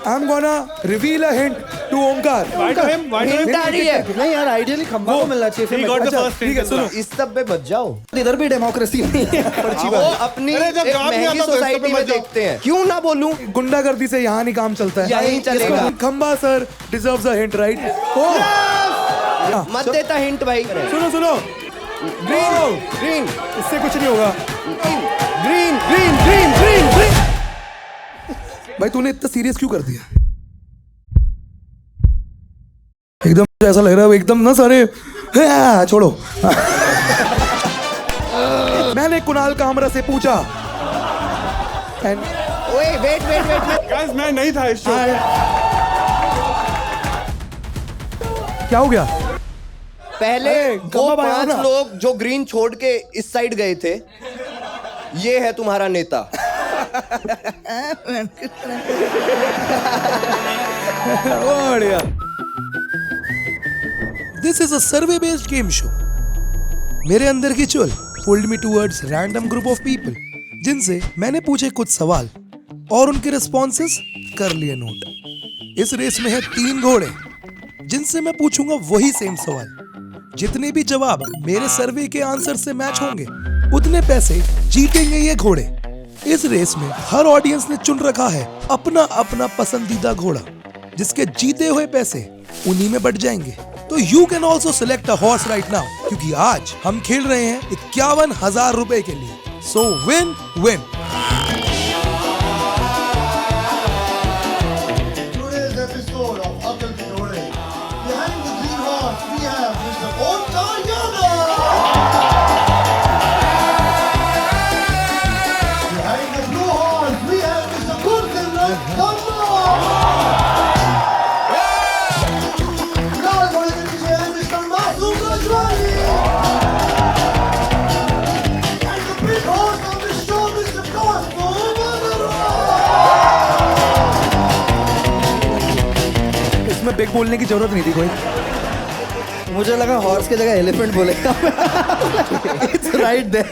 I'm gonna reveal a hint to Omkar. Why to him? Hint आ रही है। नहीं यार, आइडियली खंबा को मिलना चाहिए। He got the first ठीक है, hint. सुनो। इस सब पे बच जाओ। इधर भी डेमोक्रेसी नहीं है। पर्ची वो वाली। अपनी अरे जब एक जवाब नहीं महंगी आता तो इस सोसाइटी पे में मत जाओ। देखते हैं। क्यों ना बोलूं? गुंडागर्दी से यहाँ नहीं काम चलता है। यहीं चलेगा। इसको खंबा sir deserves a hint, right? मत देता हिंट भाई। सुनो सुनो, ग्रीन ग्रीन इससे कुछ नहीं होगा। Green green green green green. भाई तूने इतना सीरियस क्यों कर दिया? एकदम ऐसा लग रहा है एकदम ना सारे छोड़ो। मैंने कुणाल कामरा से पूछा ओए वेट वेट वेट। Guys, मैं नहीं था इस शो। क्या हो गया? पहले अरे, वो गम्मा भाई आओ 5 ना। लोग जो ग्रीन छोड़ के इस साइड गए थे, ये है तुम्हारा नेता। बढ़िया। This is a survey based game show. मेरे अंदर की चुल pulled me towards random group of people, जिनसे मैंने पूछे कुछ सवाल और उनके रिस्पॉन्सेस कर लिए नोट। इस रेस में है 3 घोड़े, जिनसे मैं पूछूंगा वही सेम सवाल। जितने भी जवाब मेरे सर्वे के आंसर से मैच होंगे, उतने पैसे जीतेंगे ये घोड़े। इस रेस में हर ऑडियंस ने चुन रखा है अपना अपना पसंदीदा घोड़ा, जिसके जीते हुए पैसे उन्हीं में बट जाएंगे। तो you can also select a horse right now, क्योंकि आज हम खेल रहे हैं 51,000 रुपए के लिए। So win win. Today's episode of Atal Ki Dode. Behind the green horse, we have Mr. Omkar Yadav. Behind the blue horse, we have Mr. Gursimran Khanna. लाल घोड़े के पीछे है Mr. Masoom Rajwani. And the big horse of the show, Mr. Cosmo Madara. इसमें big बोलने की जरूरत नहीं थी कोई। मुझे लगा हॉर्स की जगह एलिफेंट बोलेगा। It's right there.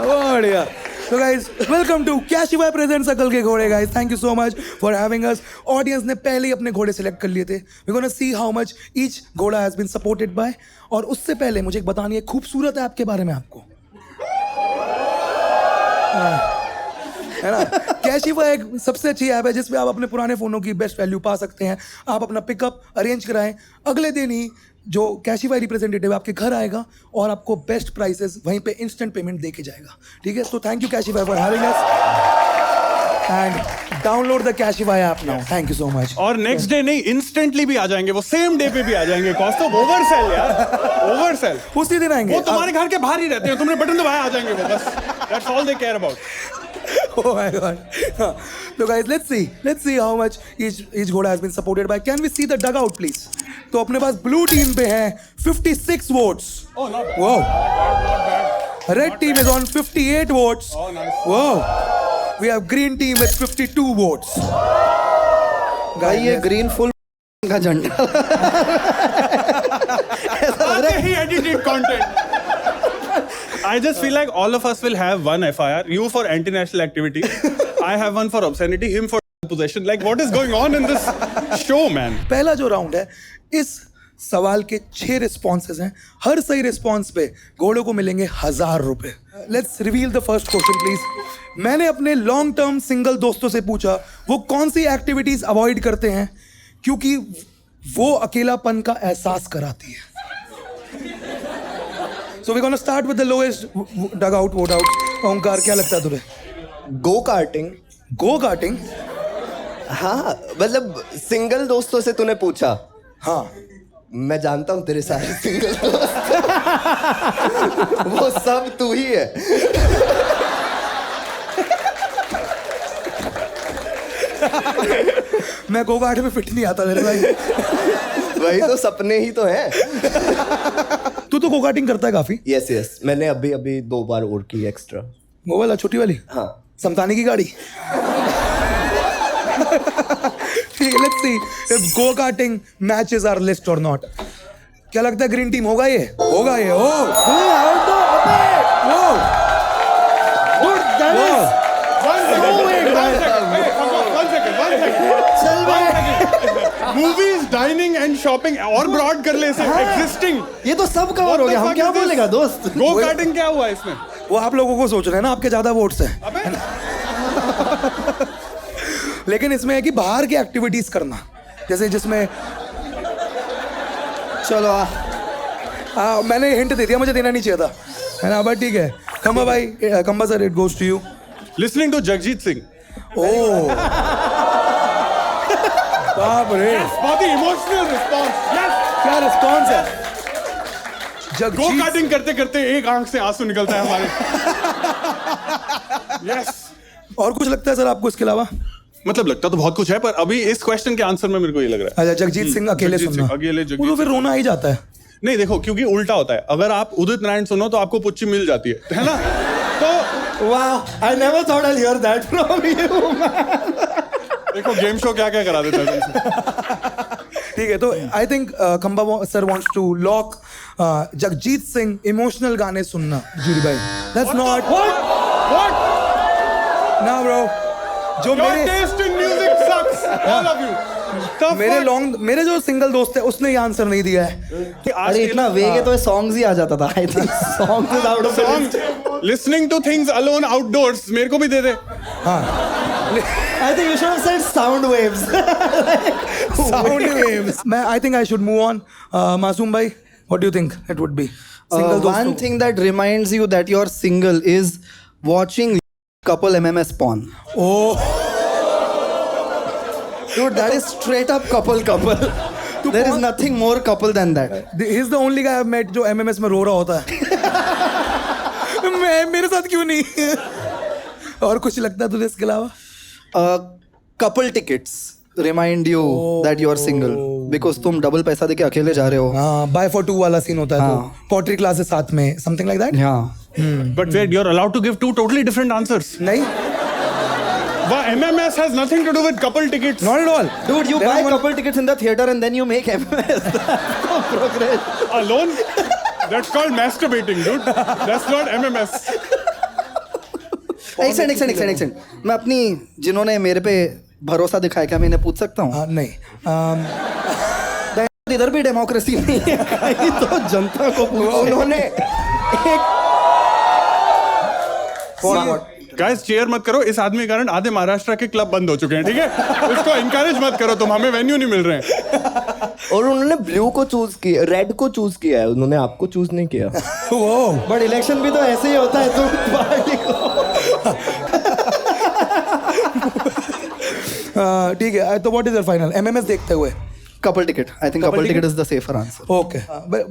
बढ़िया। So guys, welcome to Kashify presents अकल के घोड़े guys. Thank you so much for having us. Audience ने पहले ही अपने घोड़े सिलेक्ट कर लिए थे. We're gonna see how much each घोड़ा has been supported by. और उससे पहले मुझे एक बतानी है खूबसूरत ऐप के बारे में आपको, है ना? कैशिफाई एक सबसे अच्छी ऐप है जिसमें आप अपने पुराने फ़ोनों की बेस्ट वैल्यू पा सकते हैं। आप अपना पिकअप अरेंज कराएं, अगले दिन ही जो कैशिफाई रिप्रेजेंटेटिव आपके घर आएगा और आपको बेस्ट प्राइसेस वहीं पे इंस्टेंट पेमेंट दे के जाएगा। ठीक है, तो thank you Cashify for having us and download the Cashify app now. Thank you so much. और नेक्स्ट डे नहीं, इंस्टेंटली भी आ जाएंगे, वो सेम डे पे भी आ जाएंगे। कॉस्ट ऑफ ओवरसेल यार, ओवरसेल। उसी दिन आएंगे। वो तुम्हारे घर के बाहर ही रहते हैं, तुमने बटन दबाया आ जाएंगे वो, बस that's all they care about. Oh my God. So guys, let's see how much each घोड़ा has been supported by. Can we see the dugout please? तो अपने पास blue team पे हैं 56 votes. Oh, not bad. Wow. Not bad. Red team is on 58 votes. Oh, nice. Wow. We have green team with 52 votes. भाई ये green full का झंडा। आते ही edited content. I just feel like all of us will have one FIR. You for anti-national activity. I have one for obscenity. Him for possession. Like what is going on in this show, man? पहला जो round है, इस सवाल के 6 responses हैं। हर सही response पे घोड़ों को मिलेंगे 1,000 रुपए। Let's reveal the first question please. मैंने अपने लॉन्ग टर्म सिंगल दोस्तों से पूछा वो कौन सी एक्टिविटीज अवॉइड करते हैं क्योंकि वो अकेलापन का एहसास कराती है। So we're gonna start with the lowest dugout vote out. ओंकार, क्या लगता है तुझे? Go karting. Go karting? हाँ, मतलब सिंगल दोस्तों से तूने पूछा। हाँ, मैं जानता हूँ तेरे सारे सिंगल दोस्त। वो सब तू ही है। मैं गो कार्ट में फिट नहीं आता मेरे भाई। वही तो सपने ही तो हैं। तू तो गो कार्टिंग करता है काफी। यस यस, मैंने अभी 2 बार और की एक्स्ट्रा। वो वाला छोटी वाली? हाँ। समतानी की गाड़ी। ठीक है, let's see if go karting matches our list और नॉट। क्या लगता है ग्रीन टीम होगा ये? होगा ये? Oh good movies, dining and shopping और ब्रॉड कर ले इसे, एग्जिस्टिंग। ये तो सब कवर हो गया, हम क्या बोलेगा दोस्त? गो कार्टिंग क्या हुआ इसमें? वो आप लोगों को सोच रहे हैं ना, आपके ज्यादा वोट्स हैं। अबे लेकिन इसमें है कि बाहर की एक्टिविटीज करना, जैसे जिसमें चलो मैंने हिंट दे दिया, मुझे देना नहीं चाहिए था, है ना? बट ठीक है, खंबा भाई, Khamba sir, it goes to you. Listening to Jagjit Singh. ओ बाप रे, बहुत ही इमोशनल रिस्पॉन्स। क्या रिस्पॉन्स है? गो जगजीत, कार्टिंग करते करते एक आंख से आंसू निकलता है हमारे। यस। और कुछ लगता है सर आपको इसके अलावा? मतलब लगता तो बहुत कुछ है, पर अभी इस क्वेश्चन के आंसर में मेरे को ये लग रहा है। अच्छा, जगजीत सिंह अकेले जगजीत सुनना, सिंह, अकेले जगजीत वो तो फिर सिंह। रोना ही जाता है। नहीं देखो, क्योंकि उल्टा होता है, अगर आप उदित नारायण सुनो तो आपको पुच्ची मिल जाती है ना? तो वाह, I never thought I hear that from you. देखो गेम शो क्या क्या करा देता है तुमसे। ठीक है, तो I think Khamba sir wants to lock Jagjit Singh emotional गाने सुनना। जूरी भाई, दैट्स नॉट What? ना ब्रो, जो Your मेरे taste in music sucks, all of you. The fuck? मेरे जो सिंगल दोस्त है उसने ये आंसर नहीं दिया है। कि आज अरे इतना वेग है तो सॉन्ग्स ही आ जाता था। I think song is out of the song listening to things alone outdoors मेरे को भी दे दे। I think you should have said sound waves. Sound waves. मैं I think I should move on. Masoom भाई, what do you think it would be? Single दोस्तों, One thing that reminds you that you're single is watching couple MMS porn. Oh Dude, that is straight up couple. There is nothing more couple than that. He is the only guy I have met जो MMS में रो रहा होता है। मैं, मेरे साथ क्यों नहीं? और कुछ लगता है तुझे इसके अलावा? Couple tickets remind you that you're single because तुम डबल पैसा देके अकेले जा रहे हो। हाँ, बाय फॉर टू वाला सीन होता है, तो हाँ। पोट्री क्लासेस साथ में, समथिंग लाइक दैट। हाँ। But wait, you're allowed to give two totally different answers. नहीं, Well, MMS has nothing to do with couple tickets. Not at all Dude, you buy couple tickets in the theater and then you make MMS. That's no progress. Alone? That's called masturbating, dude. That's not MMS. एक second. मैं अपनी जिन्होंने मेरे पे भरोसा दिखाया, क्या मैं इन्हें पूछ सकता हूँ? नहीं, इधर भी डेमोक्रेसी नहीं है। कहीं तो जनता को पूछो। उन्होंने Guys, चेयर मत करो, इस आदमी के कारण आधे महाराष्ट्र के क्लब बंद हो चुके हैं, ठीक है? इसको इनकरेज मत करो तुम, हमें वेन्यू नहीं मिल रहे हैं। और उन्होंने ब्लू को चूज किया, रेड को चूज किया है, उन्होंने आपको चूज नहीं किया। वो बट इलेक्शन भी तो ऐसे ही होता है, तुम पार्टी को। ठीक है, तो what is your final? MMS देखते हुए couple ticket, I think couple ticket is the safer answer. Okay.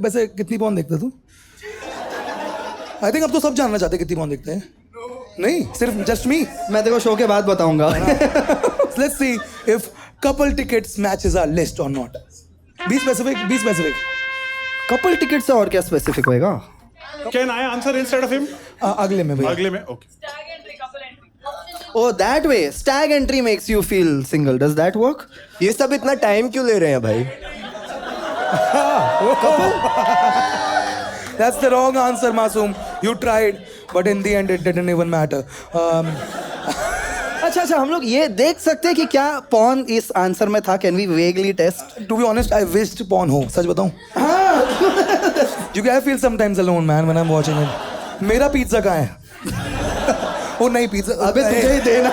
वैसे कितनी पॉन देखते तू? आई थिंक अब तो सब जानना चाहते हैं कितनी पॉन देखते हैं। नहीं, सिर्फ जस्ट मी। मैं देखो शो के बाद बताऊंगा। Let's see if couple tickets matches our list और not. Be specific. Couple ticket से और क्या स्पेसिफिक होएगा? Can I answer instead of him? अगले में भैया। अगले में, okay. Oh, that way. Stag entry makes you feel single. Does that work? ये सब इतना टाइम क्यों ले रहे हैं भाई? That's the wrong answer, Masoom. You tried, but in the end it didn't even matter. अच्छा, हम लोग ये देख सकते हैं कि क्या पॉन इस आंसर में था? Can we vaguely test? To be honest, I wished porn हो, सच बताऊं। I feel sometimes alone, man, when I'm watching it. मेरा पिज्जा कहाँ है? ओ नहीं, पिज्जा अबे तुझे ही देना।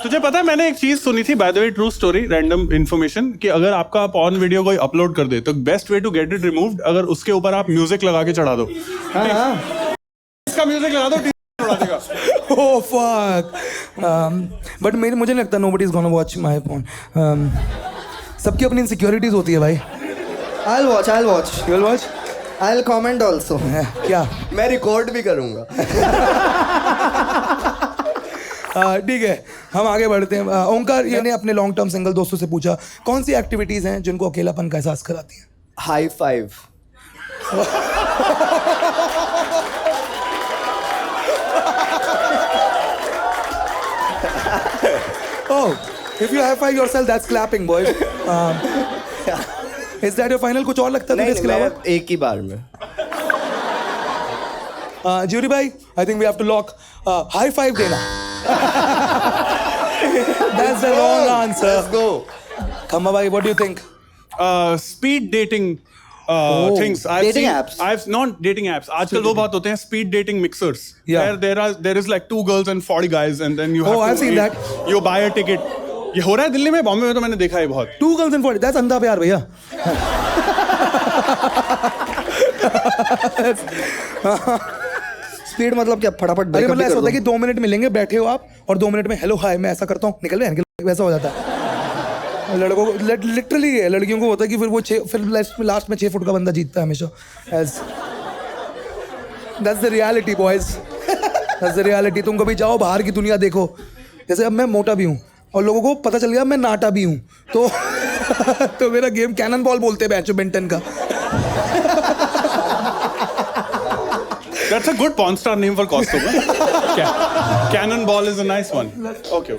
तुझे पता है, मैंने एक चीज सुनी थी, by the way, true story, random information, कि अगर आपका पॉर्न वीडियो कोई अपलोड कर दे तो best way to get it removed, अगर उसके ऊपर आप म्यूजिक लगा के चढ़ा दो। इसका म्यूजिक लगा दो, टीवी उड़ा देगा। Oh fuck. But मुझे नहीं लगता nobody is gonna watch my porn. सबकी अपनी इनसिक्योरिटीज होती है भाई। I'll watch. You will watch? I'll comment also. क्या? मैं रिकॉर्ड भी करूंगा। ठीक है, हम आगे बढ़ते हैं। ओंकार ये ने अपने लॉन्ग टर्म सिंगल दोस्तों से पूछा कौन सी एक्टिविटीज हैं जिनको अकेलापन का एहसास कराती हैं? High five. Oh, if you high five yourself, that's clapping, boys. Is that your final? कुछ और लगता है नहीं, इसके अलावा? मैं एक ही बार में। ज्यूरी भाई, I think we have to lock high five देना। That's the wrong answer. Let's go. Khamma bhai, what do you think? Speed dating things. dating apps. I've not dating apps. आजकल वो बात होते हैं speed dating mixers. Yeah. Where there is like 2 girls and 40 guys and then you have Oh, to I've seen that. You buy a ticket. ये हो रहा है दिल्ली में, बॉम्बे में तो मैंने देखा है बहुत. 2 girls and 40. That's अंधा प्यार भैया. स्पीड मतलब क्या फटाफट अरे breakup मतलब भी ऐसा कर होता है दो। कि 2 मिनट मिलेंगे, बैठे हो आप और 2 मिनट में हेलो हाय मैं ऐसा करता हूँ, निकल गए, वैसा हो जाता है. लड़कों को लिटरली है, लड़कियों को होता है कि फिर वो फिर लास्ट में 6 फुट का बंदा जीतता है हमेशा. That's the reality boys. That's the reality. तुम कभी जाओ बाहर की दुनिया देखो. जैसे अब मैं मोटा भी हूँ और लोगों को पता चल गया मैं नाटा भी हूँ, तो तो मेरा गेम कैनन बॉल बोलते हैं बैचो बेंटन का. That's a good porn star name for costume. Cannonball is a nice one. Okay.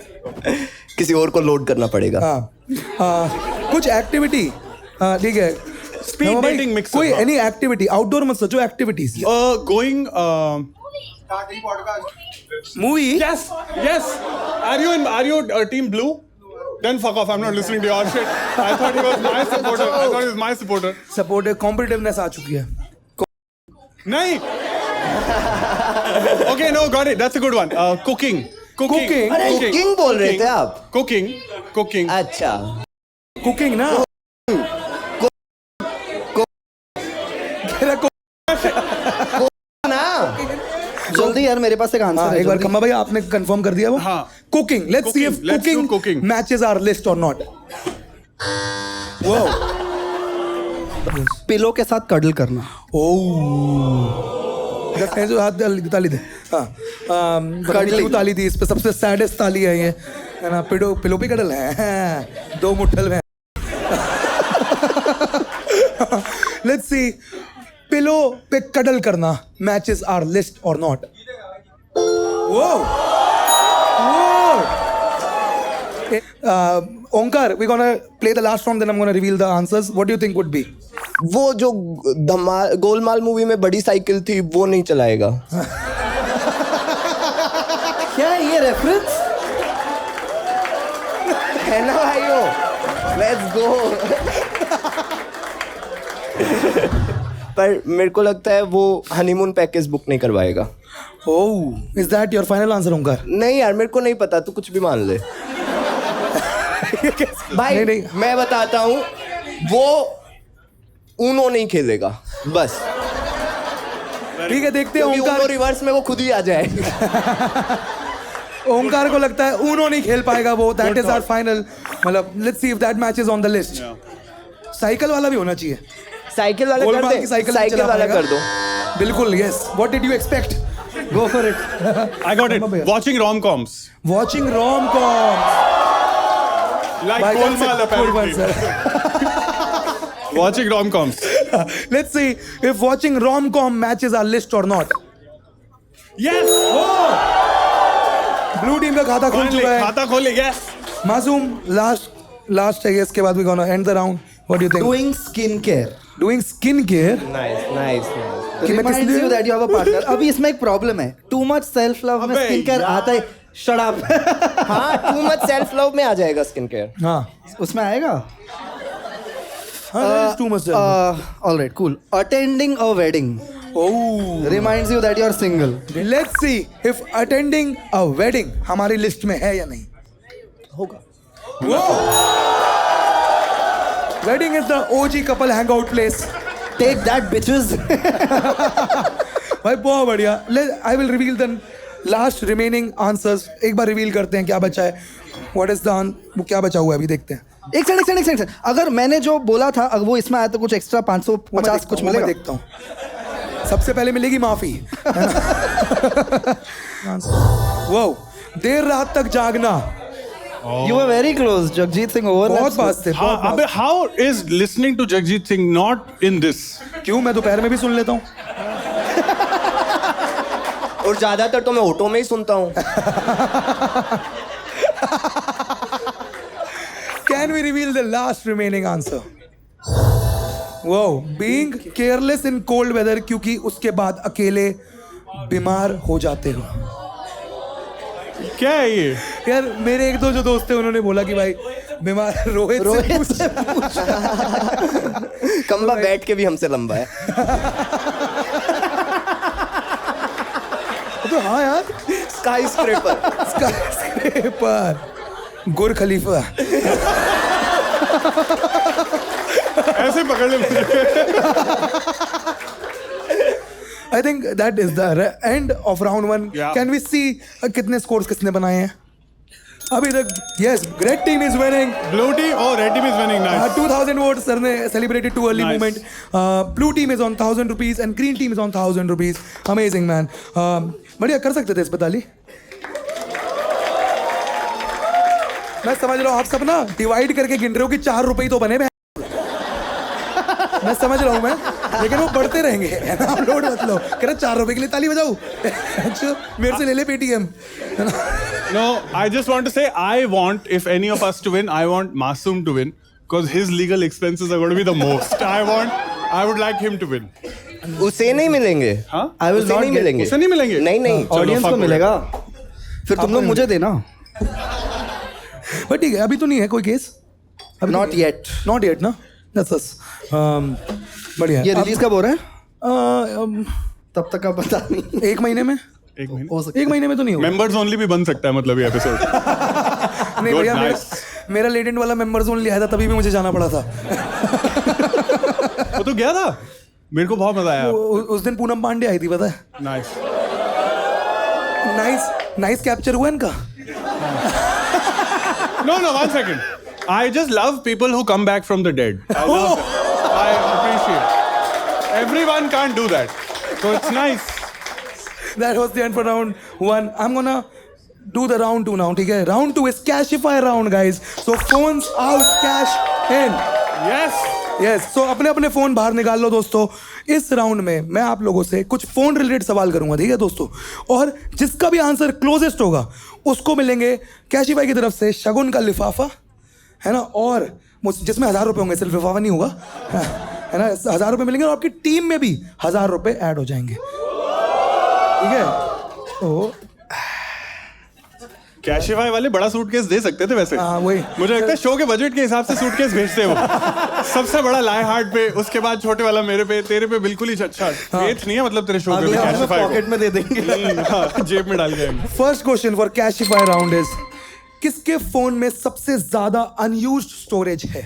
किसी और को लोड करना पड़ेगा. कुछ एक्टिविटी. ठीक है. Speed नवा भाई, dating mixer. कोई एनी एक्टिविटी आउटडोर मत सोचो, activities. Going. Movie. Yes. Are you team blue? Then fuck off. I'm not listening to your shit. I thought he was my supporter. I thought he was my supporter. Support competitiveness आ चुकी है. नहीं. Okay, no, got it. That's a good one. Cooking. Cooking? अरे cooking बोल रहे थे आप. Cooking. अच्छा. कुकिंग ना. ना. जल्दी यार, मेरे पास एक आंसर है. एक बार जल्दी। खम्मा भाई आपने कंफर्म कर दिया वो. हाँ. Cooking. Let's see if Let's do cooking cooking. Matches our list और नॉट. वाओ. पिलो के साथ कडल करना. देखते हैं जो हाथ ताली दे. हाँ. कडली ताली थी, इस पे सबसे सैडेस्ट ताली है ये, है ना. पिलो पे कडल है. 2 मुट्ठल में. Let's see. पिलो पे कडल करना मैचेस आर लिस्ट और not. Onkar, we're gonna play the last round, then I'm gonna reveal the answers. What do you think would be? वो जो गोलमाल मूवी में बड़ी साइकिल थी वो नहीं चलाएगा. क्या है ये रेफरेंस? है ना भाइयों. Let's go. पर मेरे को लगता है वो हनीमून पैकेज बुक नहीं करवाएगा. Oh, is that your final answer, Onkar? नहीं यार, मेरे को नहीं पता, तू कुछ भी मान ले. भाई नहीं. मैं बताता हूँ, वो ऊनो नहीं खेलेगा बस. ठीक है, देखते हैं क्योंकि ऊनो ओंकार. रिवर्स में वो खुद ही आ जाए. ओंकार को लगता है ऊनो नहीं खेल पाएगा वो. That is our final. मतलब let's see if that match is on the list. Cycle वाला भी होना चाहिए. साइकिल वाला कर गोलमाल दे. की साइकिल साइकिल वाला कर दो. बिल्कुल. Yes. What did you expect? Go for it. I got it. Watching rom-coms. Watching rom-coms. Like Bhai, that's Golmaal a good one, apparently. sir. Watching rom-coms. Let's see if watching rom-com matches our list or not. Yes. Blue team का खाता खुल Finally, चुका है. खाता खोले. Yes. मासूम last है. इसके बाद we gonna end the round. What do you think? Doing skincare Doing skin care. Nice. कि मैं किस reminds लिए- you that you have a partner. अभी इसमें एक प्रॉब्लम है. Too much self love में अबे skincare यार. आता है. Shut up. हाँ, टू मच सेल्फ लव में आ जाएगा स्किन केयर. हाँ. उसमें आएगा. हाँ, too much. All right, cool. Attending a wedding Oh. reminds you that you are single. Let's see if attending a wedding हमारी लिस्ट में है या नहीं. होगा. Wedding is the OG couple hangout place. Take that, bitches. भाई बहुत बढ़िया. I will reveal the last remaining answers. एक बार रिवील करते हैं क्या बचा है. What is the वो क्या बचा हुआ है अभी देखते हैं. एक सेकंड. अगर मैंने जो बोला था अगर वो इसमें आया तो कुछ एक्स्ट्रा 550 कुछ मैं मिलेगा. देखता हूँ. सबसे पहले मिलेगी माफी. वो देर रात तक जागना. You were very close. Jagjeet Singh over. बहुत पास थे. बहुत अबे पास. how is listening to Jagjit Singh not in this? क्यों? मैं दोपहर में भी सुन लेता हूँ. और ज्यादातर तो मैं ऑटो में ही सुनता हूँ. Can we reveal the last remaining answer? Wow, being careless in cold weather क्योंकि उसके बाद अकेले बीमार हो जाते हो. क्या है ये? यार मेरे एक दो जो दोस्त थे उन्होंने बोला कि भाई बीमार रोहित से पूछ। कंबा बैठ के भी हमसे लंबा है। तो हाँ यार, स्काई स्क्रेपर। स्काईस्क्रेपर, गुर खलीफा। ऐसे पकड़ ले मुझे। I think that is the end of round 1. Yeah. Can we see कितने स्कोर्स किसने बनाए हैं अभी तक? Yes, red team is winning. Blue team, oh red team is winning. Nice. 2000 votes sir ne celebrated too early Nice. moment. Blue team is on 1000 rupees and green team is on 1000 rupees. Amazing man. बढ़िया कर सकते थे इस बताली. मैं समझ रहा हूँ आप सब ना डिवाइड करके गिन रहे हो कि 4 रुपए ही तो बने. मैं समझ रहा हूँ मैं, लेकिन वो बढ़ते रहेंगे. है ना, आप लोड मत लो. कह रहा 4 रुपए के लिए ताली बजाऊं. मेरे से ले ले Paytm. No, I just want to say I want, if any of us to win, I want Masoom to win because his legal expenses are going to be the most. I would like him to win. उसे नहीं मिलेंगे. हाँ? I will उसे not नहीं get- मिलेंगे. उसे नहीं मिलेंगे? नहीं नहीं. चलो, ऑडियंस fuck को it. मिलेगा. फिर तुम लोग मुझे देना. बट ठीक है, अभी तो नहीं है कोई case. Not yet. Not yet ना. That's us. बढ़िया. ये रिलीज कब हो रहा है? अब, तब तक का पता नहीं. 1 महीने में. एक महीने. हो सकता 1 महीने में तो नहीं होगा. Members only भी बन सकता है मतलब ये एपिसोड. नहीं Good, भैया, nice. मेरा लेटेंट वाला मेंबर्स ओनली आया था, तभी भी मुझे जाना पड़ा था. वो तो गया था. मेरे को बहुत मजा आया. उस दिन पूनम पांडे आई थी, पता है. Nice. नाइस कैप्चर हुआ इनका. No, 1 second. I just love people who come back from the dead. I appreciate. Everyone can't do that. So it's nice. That was the end for round 1. I'm gonna do the round 2 now. ठीक है. Round 2 is Cashify round, guys. So phones out, cash in. Yes. Yes, so अपने अपने phone बाहर निकाल लो दोस्तों. इस round में मैं आप लोगों से कुछ फोन रिलेटेड सवाल करूंगा, ठीक है दोस्तों. और जिसका भी आंसर क्लोजेस्ट होगा उसको मिलेंगे कैशिफाई की तरफ से शगुन का लिफाफा, है ना. और जिसमें 1000 रुपए होंगे, सिर्फ लिफाफा नहीं होगा, है ना. 1000 रुपए मिलेंगे और आपकी टीम में भी 1000 रुपए ऐड हो जाएंगे, ठीक है. तो कैशिफाई वाले बड़ा सूटकेस दे सकते थे वैसे. हाँ, वही. मुझे लगता है शो के बजट के हिसाब से सूटकेस भेजते हो. सबसे बड़ा लाए हार्ट पे, उसके बाद छोटे वाला मेरे पे, तेरे पे बिल्कुल ही अच्छा. फेथ नहीं है मतलब तेरे शो अगले पे. हफ्ते में कैशिफाई पॉकेट में दे देंगे. हाँ, जेब में डाल के. First question for Cashify round is, किसके फोन में सबसे ज्यादा अनयूज्ड स्टोरेज है?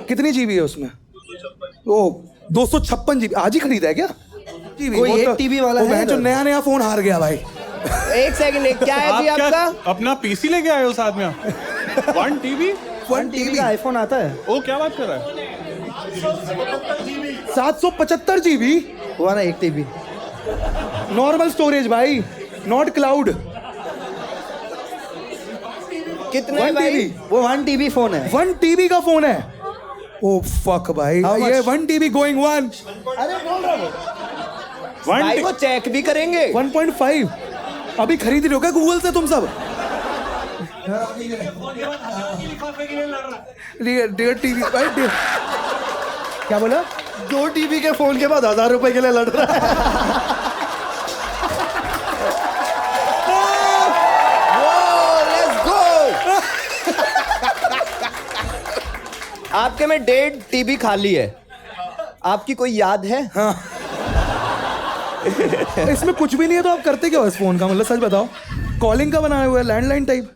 कितनी जीबी है उसमें? ओ 256 जीबी. आज ही खरीदा है क्या? जीबी. कोई एक टीवी वाला है जो इधर? नया नया फोन हार गया भाई. एक सेकंड, क्या है जी आप क्या आपका? अपना पीसी लेके आए हो साथ में? 1 टीबी? 1 टीवी टीबी का आईफोन आता है. ओ क्या बात कर रहा है? 775 जीबी हुआ ना 1 टीबी. नॉर्मल स्टोरेज भाई, नॉट क्लाउड. कितने 1 भाई? टीबी. वो 1 टीबी फोन है. 1 टीबी का फोन है. ओ फक भाई. How much? ये 1 टीबी गोइंग 1. भाई वो चेक भी करेंगे. 1.5 अभी खरीद रहे हो क्या गूगल से तुम सब? डेढ़ टीवी भाई. क्या बोला? 2 टीबी के फोन के बाद 1000 रुपए के लिए लड़ रहा है. Let's go. आपके में 1.5 टीबी खाली है. आपकी कोई याद है? इसमें कुछ भी नहीं है तो आप करते क्या हो इस फोन का? मतलब सच बताओ. कॉलिंग का बनाया हुआ है, लैंडलाइन टाइप.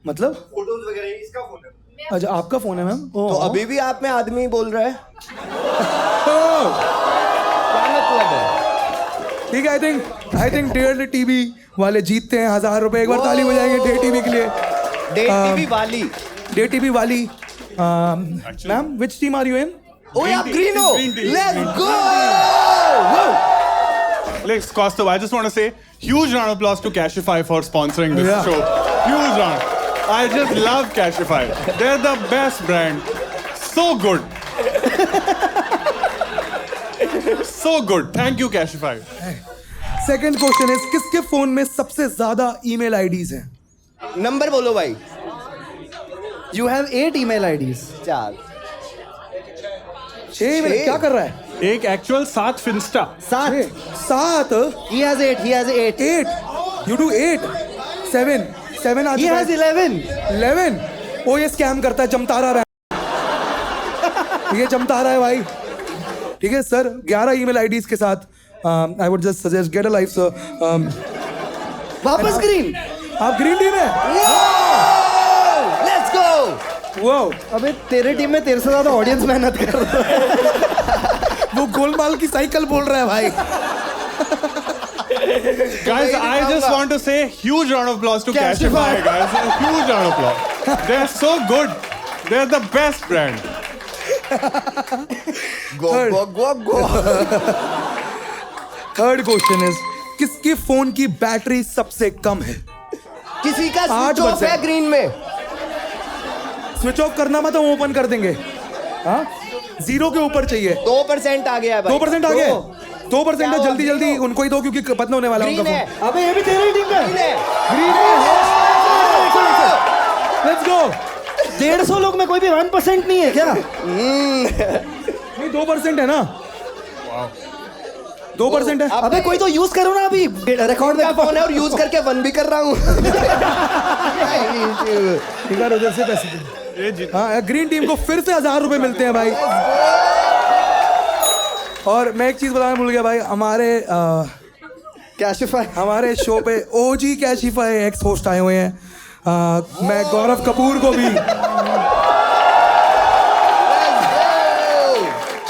मतलब फोटोज वगैरह इसका फोन है. अच्छा आपका फोन है मैम. तो अभी भी आप में आदमी बोल रहा है. क्या मतलब है? ठीक है. आई थिंक 1.5 टीबी वाले जीतते हैं 1000 रुपए. एक बार ताली हो जाएंगे 1.5 टीबी के लिए. 1.5 टीबी वाली. 1.5 टीबी वाली. Ma'am which team are you in? Oh आप ग्रीन हो. Green team. Let's go. Let's Costa, I just want to say huge round of applause to Cashify for sponsoring this Yeah. show. Huge round. I just love Cashify. They're the best brand. So good. So good. Thank you, Cashify. Second question is, किसके phone में सबसे ज्यादा email IDs हैं? Number बोलो भाई. You have 8 email IDs. 4. 6 email. क्या कर रहा है? एक actual 7 फिंस्टा. 7. He has 8. He has 8. 8. You do 8. 7. 7 uh He चुका has है. 11. 11. ओ ये स्कैम करता है, जमता रहा है. ये जमता रहा है भाई. ठीक है सर, 11 ईमेल आईडीज के साथ I would just suggest get a life sir. वापस ग्रीन. आप ग्रीन टीम है. Let's go. वाओ, अबे तेरे टीम में तेरे से ज्यादा ऑडियंस मेहनत कर रहा है. वो गोलमाल की साइकिल बोल रहा है भाई. Guys, I just want to say huge round of applause to Cashify. Cashify, guys. A huge round of applause. They're so good. They're the best brand. Go. Third question is, किसके phone की battery सबसे कम है? किसी का 8% switch off है green में. Switch off करना मत, हम ओपन कर देंगे. हाँ, 0 के ऊपर चाहिए. 2% आ गया भाई. 2% आ गए. 2% है, जल्दी जल्दी उनको ही दो क्योंकि पतला होने वाला है ग्रीन उनका है. फोन. अबे ये भी तेरी टीम का. ग्रीन है. Green let's go. 150 लोग में कोई भी 1% नहीं है क्या? नहीं 2% है ना. 2% है. अबे कोई तो यूज करो ना अभी. रिकॉर्ड का फोन है और यूज करके 1 भी कर रहा हूँ. ठीक है, रोजर से पैसे दे. ये जीत. हाँ, ग्रीन टीम को फिर से 1000 रुपए मिलते हैं भाई. और मैं एक चीज बताना भूल गया भाई, कैशिफाई. हमारे शो पे ओजी कैशिफाई एक्स होस्ट आए हुए हैं. मैं गौरव कपूर को भी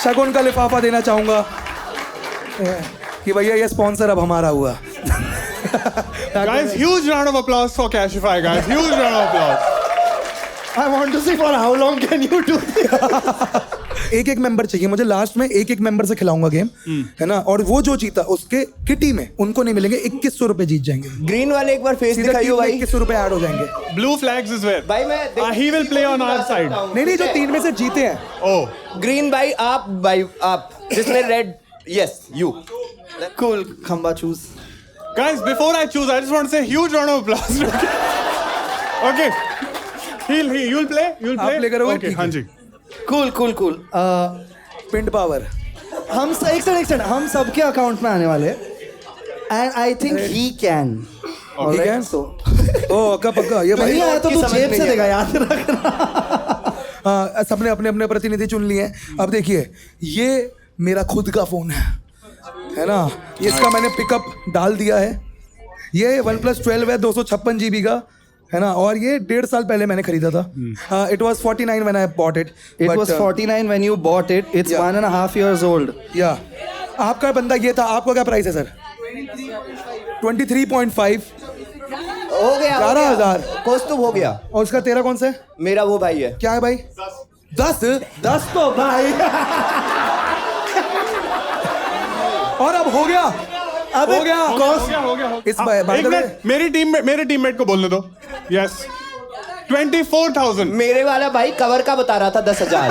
शगुन का लिफाफा देना चाहूंगा कि भैया ये स्पॉन्सर अब हमारा हुआ. Guys, huge round of applause for Cashify, guys. Huge round of applause. I want to see for how long can you do this? एक एक मेंबर चाहिए मुझे. लास्ट में एक एक मेंबर से खिलाऊंगा गेम, है ना. और वो जो जीता उसके किटी में उनको नहीं मिलेंगे. 2100 रुपए जीत जाएंगे. ग्रीन वाले एक बार फेस सीधा दिखाइयो भाई. 2100 रुपए ऐड हो जाएंगे. Blue flags is where? भाई मैं He will play on our side. नहीं नहीं, जो 3 में से जीते हैं. Oh. ग्रीन भाई आप जिसने रेड. Yes you. Cool. खंबा choose. Guys, before I choose, I just want to say huge round of applause. Okay. You'll play? You'll आप play? play करोगे? Okay, ठीक है. हाँ जी. Cool. पिंड पावर. हम एक सेकंड हम सबके अकाउंट में आने वाले. And I think he can. ठीक है. ओ पक्का ये भाई. नहीं आया तो तू समझ जेब नहीं से आया. देगा, याद रखना. हाँ, सबने अपने अपने प्रतिनिधि चुन लिए हैं. अब देखिए, ये मेरा खुद का फोन है ना. इसका मैंने पिकअप डाल दिया है. ये OnePlus 12 है, 256 GB का, है ना. और ये 1.5 साल पहले मैंने खरीदा था. It was 49 when I bought it. It was 49 when you bought it. It's Yeah. 1.5 years old. या आपका बंदा ये था. आपका क्या प्राइस है सर? 23.5. हो गया 11,000. कौस्तुभ हो गया. और उसका तेरा कौन सा है? मेरा वो भाई है. क्या है भाई? 10. 10 तो भाई. और अब हो गया. अबे हो गया. हो गया. इस by the एक way- मिनट, मेरे टीममेट को बोलने दो. Yes. 24,000. मेरे वाला भाई कवर का बता रहा था 10,000.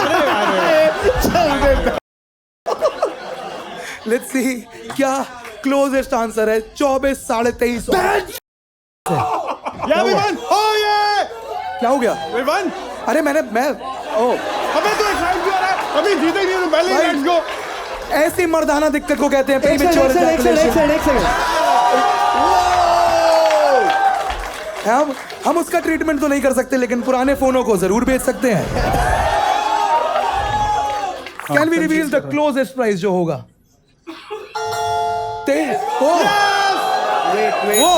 लेट्स सी क्या क्लोजेस्ट आंसर है. 24 2350. Yeah, we won. Oh yeah. क्या हो गया? We won. अरे मैं अबे तू एक्साइट क्यों हो रहा है? अभी जीते नहीं तो पहले भाई, लेट्स गो. ऐसी मर्दाना दिक्कत को कहते हैं एक सेकंड. premature ejaculation. हम उसका ट्रीटमेंट तो नहीं कर सकते लेकिन पुराने फोनों को जरूर बेच सकते हैं. Can we reveal the closest price जो होगा? Wait. Whoa.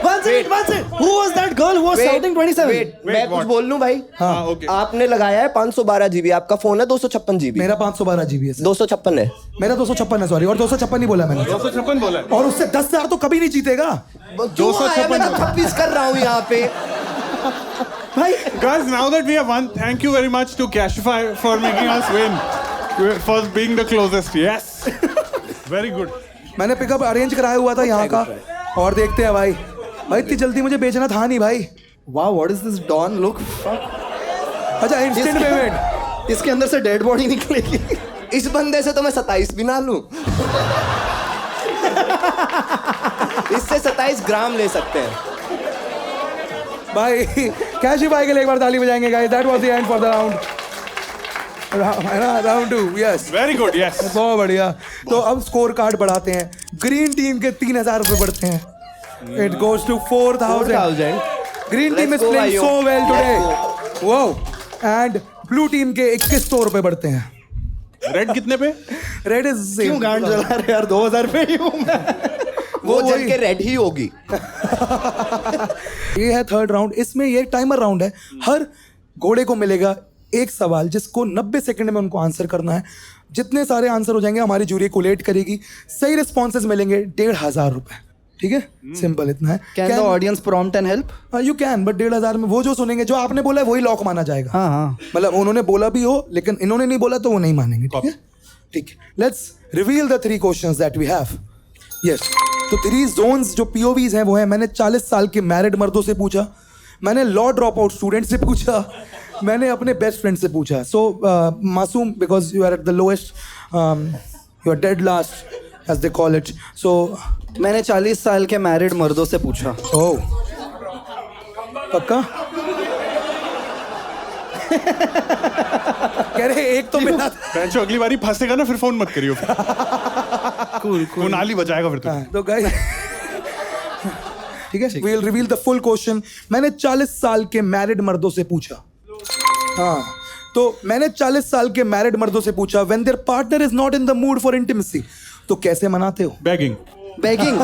One second. Who was that girl who was shouting 27? Wait, मैं कुछ बोल लूं भाई. हाँ, okay. आपने लगाया है 512 GB. आपका फोन है 256 GB. मेरा 512 GB है. 256 है. मेरा 256 है. सॉरी, और 256 नहीं बोला मैंने. 256 बोला है. और उससे 10,000 तो कभी नहीं जीतेगा. 256 मैं 26 कर रहा हूँ यहाँ पे. भाई Guys, now that we have won, thank you very much to Cashify for making us win. For being the closest. Yes. Very good. मैंने पिकअप अरेंज कराया हुआ था यहाँ का. और देखते हैं भाई इतनी जल्दी मुझे बेचना था नहीं भाई. wow, what is this Dawn look? अच्छा, इंस्टेंट पेमेंट. इसके अंदर से डेड बॉडी निकलेगी. इस बंदे से तो मैं 27 भी ना लूं. इससे 27 ग्राम ले सकते हैं. भाई कैशिफाई के लिए एक बार ताली बजाएंगे guys. That was the end for the round. है ना, round 2, yes. Very good, yes. बहुत बढ़िया। तो अब स्कोर कार्ड बढ़ाते हैं। ग्रीन टीम के 3000 रुपए बढ़ते हैं। It goes to 4000। Green team is playing so well today. Wow. And blue team के 2100 रुपए बढ़ते हैं। Red कितने पे? रेड इज क्यों गांड जला रहे यार, 2000 पे ही हूँ मैं। वो जल के रेड ही होगी। ये है थर्ड राउंड। इसमें ये टाइमर राउंड है। हर घोड़े को मिलेगा एक सवाल जिसको 90 सेकंड में उनको आंसर करना है। जितने सारे आंसर हो जाएंगे हमारी जूरी कोलेट करेगी। सही रिस्पॉन्सेज मिलेंगे 1500 रुपए। ठीक है, सिंपल इतना है। Can the audience prompt and help? You can, but 1500 में वो जो सुनेंगे, जो आपने बोला है वही लॉक माना जाएगा। हाँ। मतलब उन्होंने बोला भी हो लेकिन इन्होंने नहीं बोला तो वो नहीं मानेंगे। ठीक है, ठीक है। Let's reveal the 3 questions that we have. Yes, तो 3 जोन्स जो पीओवीज हैं वो है, मैंने 40 साल के मैरिड मर्दों से पूछा, मैंने लॉ ड्रॉप आउट स्टूडेंट से पूछा, मैंने अपने बेस्ट फ्रेंड से पूछा। So Masoom, because you are at the lowest, you are dead last as they call it. So मैंने 40 साल के मैरिड मर्दों से पूछा। ओह, पक्का? कह रहे एक तो मिला था। बेंचो अगली बारी फंसेगा ना, फिर फोन मत करियो। वो नाली बजाएगा फिर तुझे। तो गाइस, ठीक है, we will reveal the full question. मैंने 40 साल के मैरिड मर्दों से पूछा। हाँ, तो मैंने 40 साल के मैरिड मर्दों से पूछा, when there partner is not in the mood for intimacy, तो कैसे मनाते हो? Begging. Begging.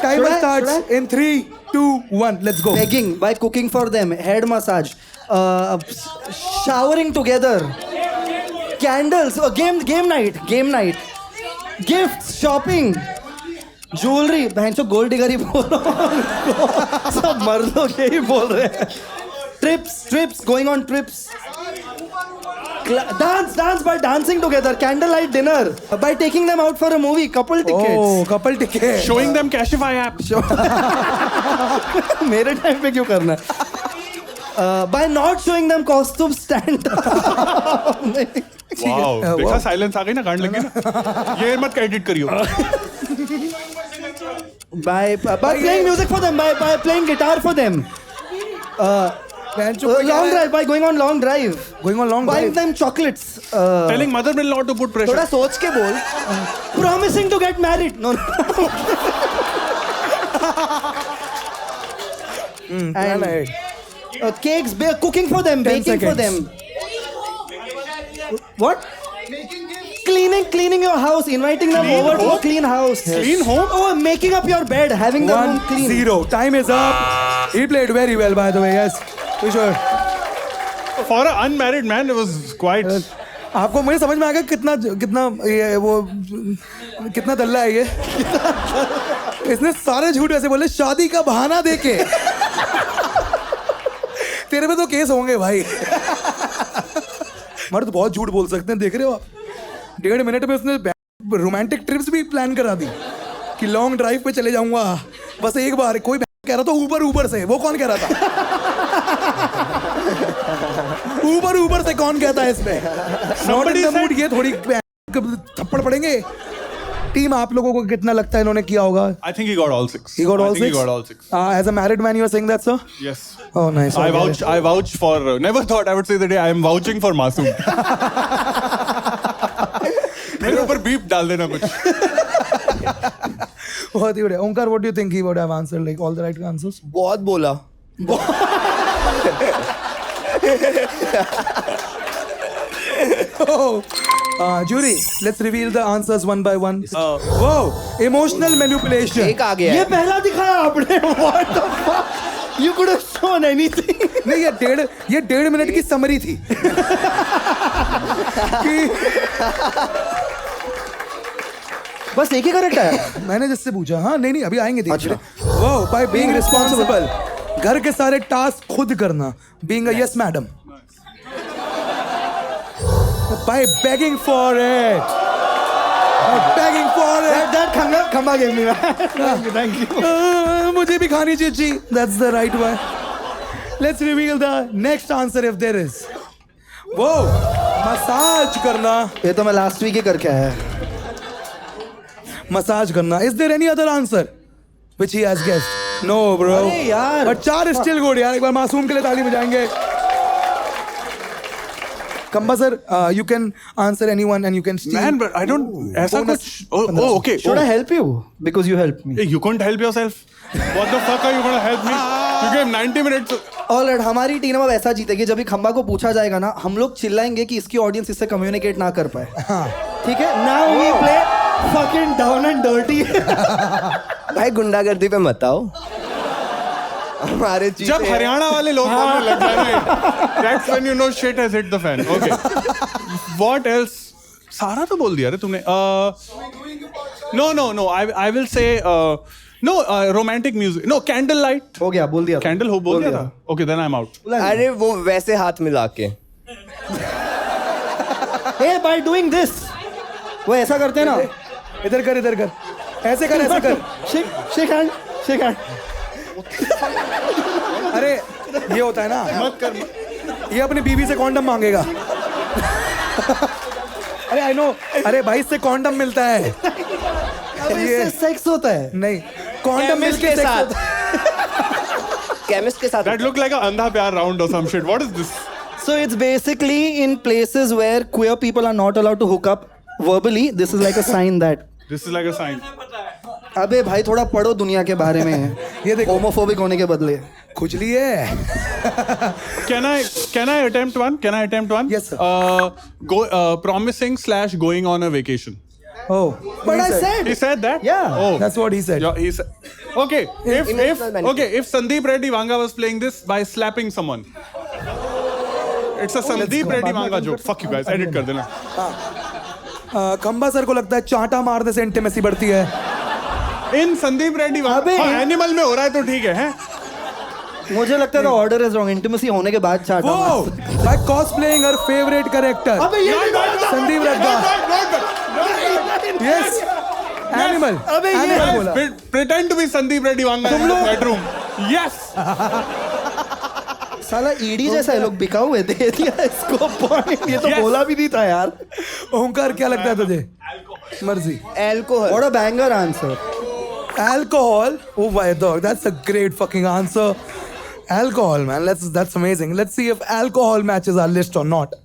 Timer starts in 3, 2, 1, let's go. Begging by cooking for them, head massage, showering together, candles, game night, gifts, shopping, jewelry. बहन चो gold digger ही बोल रहा हूँ। सब मर्द लोग यही बोल रहे हैं। Trips, going on trips. Dance by dancing together, candlelight dinner, by taking them out for a movie, couple tickets. Oh, couple ticket. Showing them Cashify app. मेरे टाइम पे क्यों करना है? By not showing them costume stand. Wow. देखा silence आ गई ना, गांड लगी ना। ये मत एडिट करियो। by playing music for them, by playing guitar for them. Long drive, by going on long drive. Going on long Buying drive. them chocolates. Telling mother-in-law to put pressure. थोड़ा सोच के बोल। Promising to get married. No. Plan ahead. Cakes, cooking for them, 10 baking for them. seconds. What? Cleaning your house, inviting them Clean over to a home? clean house. Clean home? Oh, making up your bed, having the room clean. 1-0. Time is up. He played very well, by the way. Yes, for sure. For an unmarried man, it was quite. आपको मुझे समझ में आ गया कितना ये वो कितना दल्ला है ये। इसने सारे झूठ ऐसे बोले शादी का बहाना देके। तेरे पे तो केस होंगे भाई। मर्द बहुत झूठ बोल सकते हैं, देख रहे हो आप। 1.5 मिनट में उसने रोमांटिक ट्रिप्स भी प्लान करा दी कि लॉन्ग ड्राइव पे चले जाऊंगा बस एक बार। कोई कह रहा था ऊपर से, वो कौन कह रहा था? ऊपर से कौन कहता है इसमें? नॉट इन द मूड, ये थोड़ी थप्पड़ पड़ेंगे। टीम आप लोगों को कितना लगता है इन्होंने किया होगा? I think he got all 6. He got all I think 6? He got all 6. As a married man, you are saying that, sir? Yes. Oh, nice. I vouch for. Never thought I would say the day I am vouching for Masoom. मेरे ऊपर beep डाल देना कुछ। बहुत ही बढ़िया। ओंकार, what do you think he would have answered, like all the right answers? बहुत बोला। Jury, let's reveal the answers one by one. Wow, emotional manipulation. एक आ गया ये है। पहला दिखाया आपने। What the fuck? You could have shown anything. नहीं, ये 1.5 मिनट की समरी थी। बस एक ही करेक्ट है। मैंने जिससे पूछा, हाँ नहीं अभी आएंगे धीरे। वाओ, बाय बीइंग रिस्पांसिबल, घर के सारे टास्क खुद करना, being a yes madam, by begging for it, That Khamba gave me. Thank you. मुझे भी खानी चाहिए। That's the right one. Let's reveal the next answer if there is. वो मसाज करना। ये तो मैं लास्ट वीक ही करके आया। मसाज करना। Is there any other answer which he has guessed? No, bro. अरे यार। But 4 is still good यार। एक बार मासूम के लिए ताली बजाएंगे। Kamba sir, you can answer anyone and you can steal. Man, but I don't. ऐसा bonus. कुछ. Oh, okay. Should I help you? Because you helped me. Hey, you couldn't help yourself. What the fuck are you gonna help me? You gave 90 minutes. Alright, हमारी team अब ऐसा जीतेगी जब भी खंबा को पूछा जाएगा ना, हम लोग चिल्लाएंगे कि इसकी ऑडियंस इससे कम्युनिकेट ना कर पाए. ठीक है? Now we play fucking down and dirty. भाई गुंडागर्दी पे मत आओ. हमारे चीजें जब हरियाणा वाले लोग बोलने लग जाए, that's when you know shit has hit the fan. Okay. What else? सारा तो बोल दिया रे तुमने. No. I will say. No, romantic music. No, candlelight. हो गया, बोल दिया. Candle हो बोल दिया था. Okay, then I'm out. अरे वो वैसे हाथ मिला के. Hey, by doing this. वो ऐसा करते हैं ना. इधर कर. ऐसे कर. Shake hand. अरे ये होता है ना. मत कर. ये अपनी बीवी से कॉन्डम मांगेगा. अरे आई नो. अरे भाई इससे कॉन्डम मिलता है. इससे सेक्स होता है. नहीं, कॉन्डम मिल के साथ. केमिस्ट के साथ. That looked like a अंधा प्यार round or some shit. What is this? So it's basically in places where queer people are not allowed to hook up verbally. This is like a sign that. This is like a sign. अबे भाई थोड़ा पढ़ो दुनिया के बारे में. ये देखो. होमोफोबिक होने के बदले. खुजली है. Can I attempt one? Yes, sir. Promising / going on a vacation. Oh, But I said. He said that? Yeah. Oh. that's what he said. Yeah, he said. Okay. If Sandeep Reddy Vanga was playing this by slapping someone. It's a Sandeep Reddy Vanga joke. Fuck you guys. Edit कर देना. खंबा sir को लगता है चांटा मारने से intimacy बढ़ती है. In Sandeep Reddy अबे. Vanga. एनिमल में हो रहा है तो ठीक है. मुझे लगता था ऑर्डर इज रॉन्ग. इंटीमेसी होने के बाद चाटा. वो by cosplaying her favorite character. अबे ये भी बात था. संदीप रद्दा. Yes. Animal. अबे ये. Animal बोला. Pretend to be Sandeep Reddy Vanga in the bedroom. Yes. साला ईडी जैसा है, लोग बिका हुए. दे दिया इसको पॉइंट. ये तो Yes. बोला भी नहीं था यार. ओंकार क्या लगता है तुझे? मर्जी. Alcohol. What a banger answer. Alcohol. Oh my dog, that's a great fucking answer. Alcohol, man. That's amazing. Let's see if alcohol matches our list or not.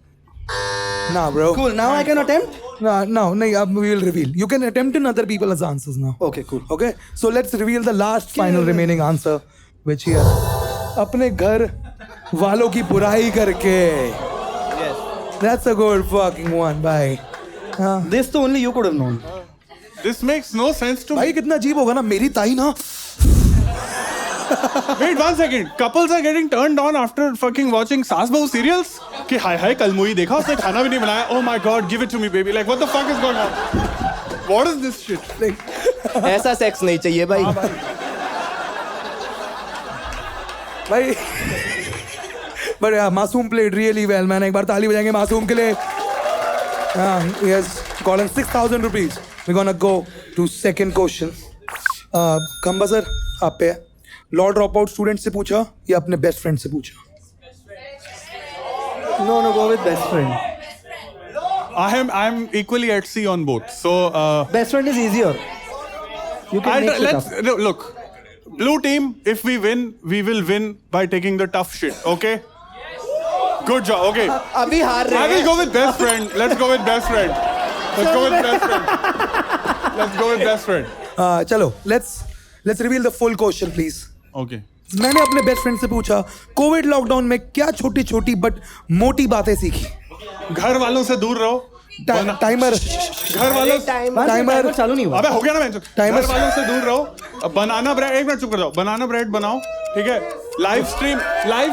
Nah, bro. Cool. Now I can attempt. No. We will reveal. You can attempt in other people's answers now. Okay, cool. Okay. So let's reveal the last final remaining answer, which here. अपने घर वालों की बुराई करके. Yes. That's a good fucking one. Bye. This तो only you could have known. This makes no sense to me. भाई कितना अजीब होगा ना. मेरी ताई ना. Wait 1 second. Couples are getting turned on after fucking watching सास बहू serials. कि हाय कल मूवी देखा, उसने खाना भी नहीं बनाया. Oh my god, give it to me baby. Like what the fuck is going on? What is this shit? ऐसा सेक्स नहीं चाहिए भाई. भाई but yeah, मासूम played really well man. एक बार ताली बजाएंगे मासूम के लिए. He has gotten 6,000 rupees. We're gonna go to second question. खंबा सर आप पे. लॉ ड्रॉप आउट स्टूडेंट से पूछा या अपने बेस्ट फ्रेंड से पूछा? No, go with best friend. I'm equally at sea on both. So Best friend is easier. You can make it up. look. Blue team, if we win, we will win by taking the tough shit. Okay? Good job. Okay. अभी हार रहे I will हैं. go with best friend. Let's go with best friend. Let's go with best friend. Let's go with best friend. चलो let's reveal the full question please. Okay. मैंने अपने best friend से पूछा Covid lockdown में क्या छोटी छोटी बट मोटी बातें सीखी? घर वालों से दूर रहो. टाइमर. घर वालों टाइमर चालू नहीं हुआ. अबे हो गया ना मैं. Timer. घर वालों से दूर रहो. बनाना ब्रेड. एक मिनट चुप कर जाओ. बनाना ब्रेड बनाओ. ठीक है. लाइव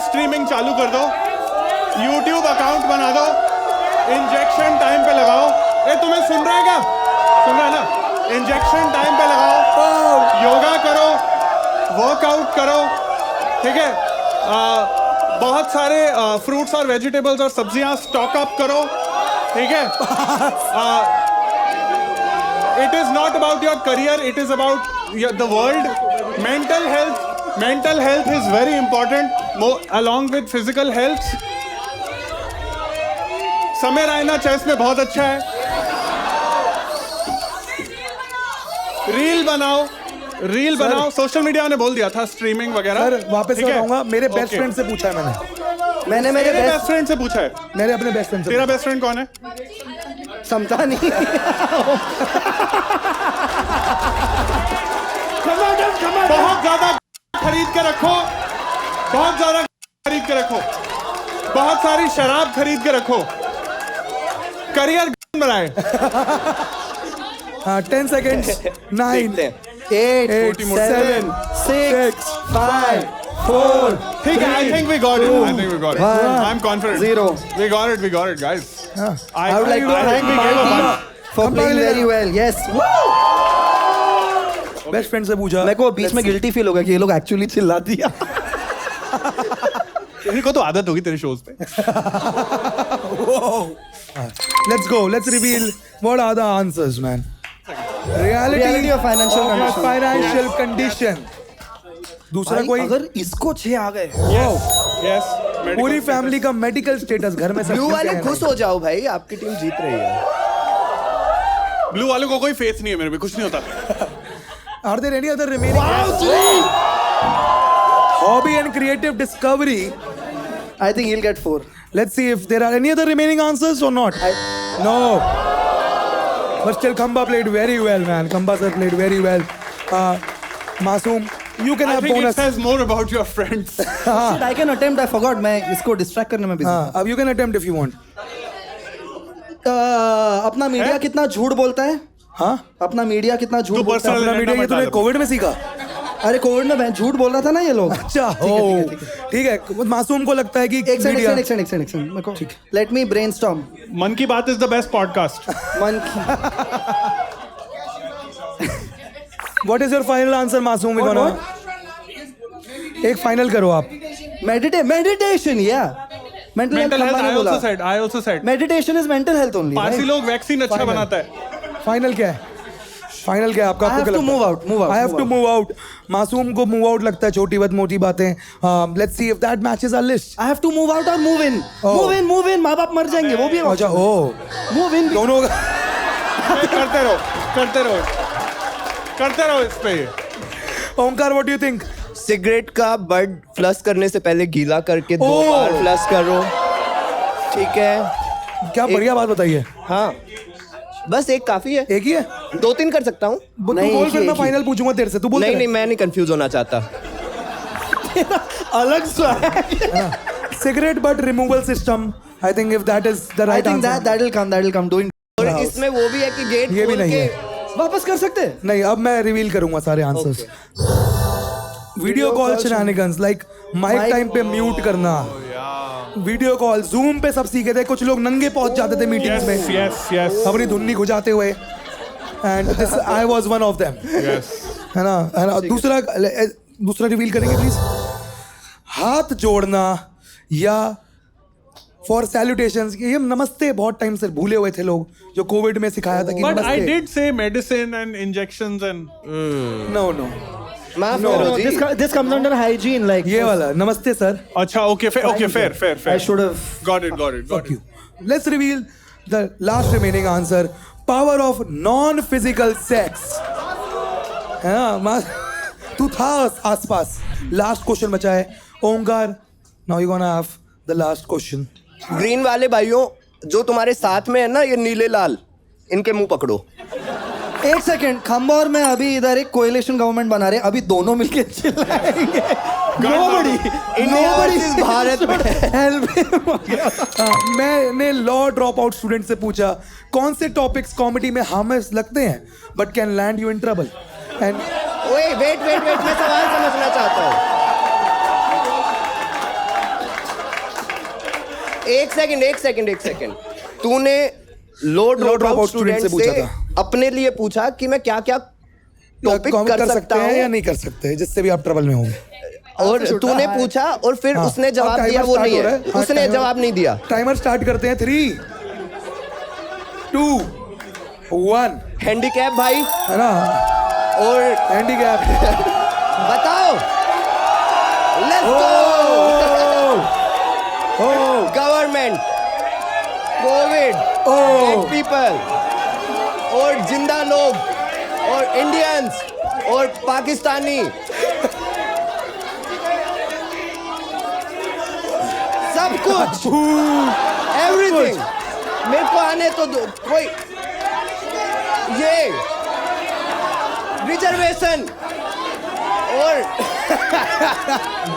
स्ट्रीमिंग चालू कर दो. YouTube अकाउंट बना दो. इंजेक्शन टाइम पे लगाओ. तुम्हें सुन रहा है क्या? सुन रहा है ना? इंजेक्शन टाइम पे लगाओ. योगा करो. वर्कआउट करो. ठीक है. बहुत सारे फ्रूट्स और वेजिटेबल्स और सब्जियां स्टॉक अप करो. ठीक है. It is not about your career. It is about the world. Mental health is very important along with physical health. समय रायना चेस में बहुत अच्छा है. रील बनाओ. सोशल मीडिया ने बोल दिया था स्ट्रीमिंग वगैरह. सर वापस ठीक है? बताऊंगा. मेरे बेस्ट Okay. फ्रेंड से पूछा है मैंने. मैंने मेरे बेस्ट बेस्ट फ्रेंड से पूछा है। मेरे अपने बेस्ट फ्रेंड से तेरा बेस्ट फ्रेंड कौन है? समझा नहीं। बहुत ज्यादा खरीद के रखो, बहुत ज्यादा खरीद के रखो, बहुत सारी शराब खरीद के रखो, करियर बनाए। हाँ 10 seconds 9 8 8 7 6 5 4 ठीक है, I think we got it. I think we got it. one, I'm confident. 0. We got it, guys. I would like to thank we gave a Mikey one. for playing very well. Yes. Best friend से पूछा मेरे को बीच में guilty feel हो गया कि ये लोग एक्चुअली चिल्ला दिया। इनको तो आदत होगी तेरे शोज पे। Let's go. Let's reveal what are the answers, man. Reality of financial of your condition. financial condition. दूसरा भाई, कोई अगर इसको 6 आ गए Yes. पूरी फैमिली का मेडिकल स्टेटस घर में सब ब्लू ठीक वाले है खुश हो जाओ भाई, आपकी टीम जीत रही है। ब्लू वालों को कोई फेथ नहीं है मेरे पे, कुछ नहीं होता। Are there any other remaining hobby and creative discovery? I think he'll get 4. Let's see if there are any other remaining answers or not. No. But still, Khamba played very well, man. Khamba sir played very well. Masoom, you can I have think it bonus. says more about your friends. I can attempt. I forgot. मैं इसको distract करने में busy हाँ, अब you can attempt if you want. अपना media कितना झूठ बोलता है? हाँ? अपना मीडिया कितना झूठ तू बोलता है? personal अपना मीडिया ये तूने कोविड में सीखा? अरे कोविड में मैं झूठ बोल रहा था ना ये लोग। अच्छा, ठीक है। मासूम को लगता है कि एक मीडिया सेकंड मेरे को लेट मी ब्रेनस्टॉर्म। मन की बात इज द बेस्ट पॉडकास्ट। मन की What is your final answer, मासूम? एक फाइनल करो आप। मेडिटेशन या मेंटल मेंटल हेल्थ हेल्थ बोला। I also said meditation is mental health only. Parsi लोग वैक्सीन अच्छा Final. बनाता है। फाइनल क्या है? फाइनल क्या है आपका? I have to move out. I have to move out. मासूम को मूव आउट लगता है, छोटी बात मोटी बातें। Let's see if that matches our list. I have to move out or move in. Move in. माँ बाप मर जाएंगे वो भी। अच्छा, ओ Move in. दोनों का करते रहो इस पे। ओंकार, what do you think? Cigarette का बड फ्लश करने से पहले गीला करके 2 बार फ्लश करो, ठीक है? क्या बढ़िया बात बताइए। हाँ, बस एक काफी है। एक ही है? 2-3 कर सकता हूँ। तू बोल, फिर मैं फाइनल पूछूंगा तेरे से। तू बोल। नहीं, मैं नहीं कंफ्यूज होना चाहता। अलग सा है। Cigarette butt removal system. I think if that is the I right think answer. that will come doing। और इसमें वो भी है कि गेट ये भी खोल नहीं के है। वापस कर सकते हैं। नहीं, अब मैं रिवील करूंगा सारे answers. Video call shenanigans, like mic time पे म्यूट करना। वीडियो कॉल जूम पे सब सीखे थे। कुछ लोग नंगे पहुंच जाते थे मीटिंग्स में यस अपनी धुन्नी खुजाते हुए, and this I was one of them. है ना? दूसरा रिवील करेंगे प्लीज। हाथ जोड़ना या फॉर सैल्यूटेशंस, ये नमस्ते बहुत टाइम से भूले हुए थे लोग, जो कोविड में सिखाया था कि बट आई नमस्ते। Did say medicine and injections and no माफ करो जी। This comes under hygiene, like ये वाला नमस्ते सर। अच्छा, okay fair I should have. Got it. Let's reveal the last remaining answer. Power of non-physical sex. हाँ, तू था आसपास। Last question बचा है। ओंकार, now you gonna have the last question. Green वाले भाइयों जो तुम्हारे साथ में है ना, ये नीले लाल, इनके मुंह पकड़ो। एक सेकंड, खंबा और मैं अभी इधर एक कोएलिशन गवर्नमेंट बना रहे हैं, अभी दोनों मिलके चिल्लाएंगे। Nobody is भारत में। मैंने लॉ ड्रॉप आउट स्टूडेंट से पूछा कौन से टॉपिक्स कॉमेडी में हार्मलेस लगते हैं but can land you in trouble, and ओए वेट, मैं सवाल समझना चाहता हूँ। एक सेकंड। तूने लो ड्रॉप आउट स्टूडेंट से पूछा था। अपने लिए पूछा कि मैं क्या क्या टॉपिक कर सकता हैं या हूँ, नहीं कर सकते, जिससे भी आप ट्रबल में होंगे। और तूने पूछा और फिर हाँ, उसने अब जवाब timer दिया, वो start नहीं हो रहा है, है। हाँ, उसने timer- जवाब नहीं दिया। टाइमर स्टार्ट करते हैं। 3, 2, 1। हैंडीकैप भाई है ना? और हैंडीकैप। बताओ, let's go. Government, Covid, dead people और जिंदा लोग और इंडियंस और पाकिस्तानी, सब कुछ एवरीथिंग मेरे को आने तो दो कोई ये रिजर्वेशन और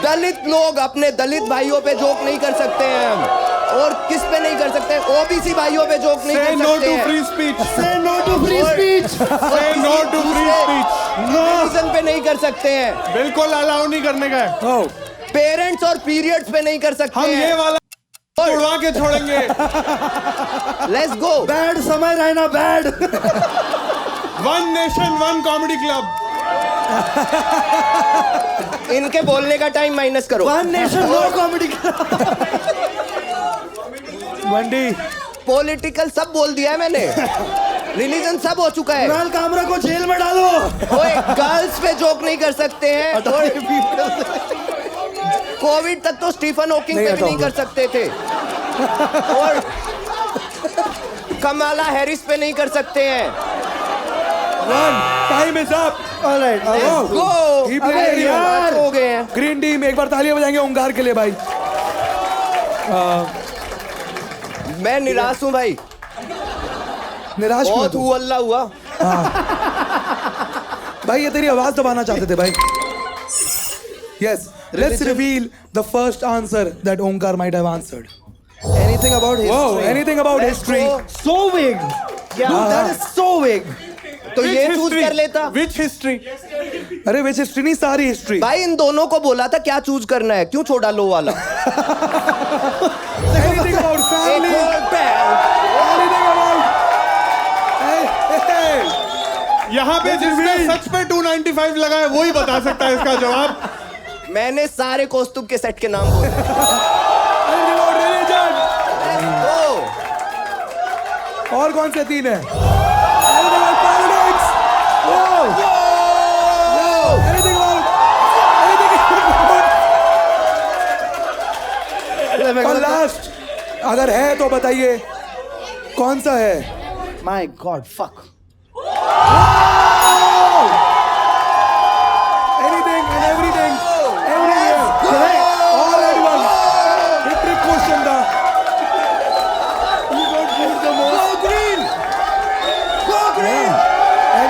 दलित लोग अपने दलित भाइयों पे जोक नहीं कर सकते हैं हम और किस पे नहीं कर सकते ओबीसी भाइयों पे जोक नहीं Say कर no सकते to हैं free speech. Say no to free speech. Say no to free speech. Religion पे नहीं कर सकते हैं बिल्कुल अलाउ नहीं करने का है। पेरेंट्स और पीरियड्स पे नहीं कर सकते हम ये हैं वाला उड़वा के छोड़ेंगे। लेट्स गो Bad समय रहना bad. One nation, one comedy club. इनके बोलने का टाइम माइनस करो One nation, no comedy. वंडी पॉलिटिकल सब बोल दिया है मैंने रिलीजन सब हो चुका है कुणाल कामरा को जेल में डालो. ओए गर्ल्स पे जोक नहीं कर सकते हैं और कोविड तक तो स्टीफन हॉकिंग पे भी नहीं कर सकते थे और कमाला हैरिस पे नहीं कर सकते हैं टाइम इज अप Alright. गो अबे यार. हो गए हैं ग्रीन टीम एक बार तालियां बजाएंगे ओंकार के लिए भाई. मैं निराश हूँ भाई निराश क्यों बहुत तू? हु अल्लाह हुआ भाई ये तेरी आवाज दबाना चाहते थे भाई. Yes, let's reveal the first answer that Omkar might have answered. Anything about history? Whoa, anything about history? So vague. Dude, that is so vague. तो ये चूज कर लेता Which history? अरे विच हिस्ट्री नहीं, सारी हिस्ट्री. भाई इन दोनों को बोला था क्या चूज करना है क्यों छोड़ा लो वाला Anything about एक family? और पैर Anything about? Hey. यहाँ पे जिसने सच पे 295 लगा है वो ही बता सकता है इसका जवाब। मैंने सारे कौस्तुभ के सेट के नाम बोले Anything about religion? ओ, और कौन से तीन है? Anything about politics? Whoa. Anything about? और लास्ट अगर है तो बताइए कौन सा है? My God, fuck. Anything and everything. Everywhere. All at once. ये trick question था. You got good the most. Go green! Go green!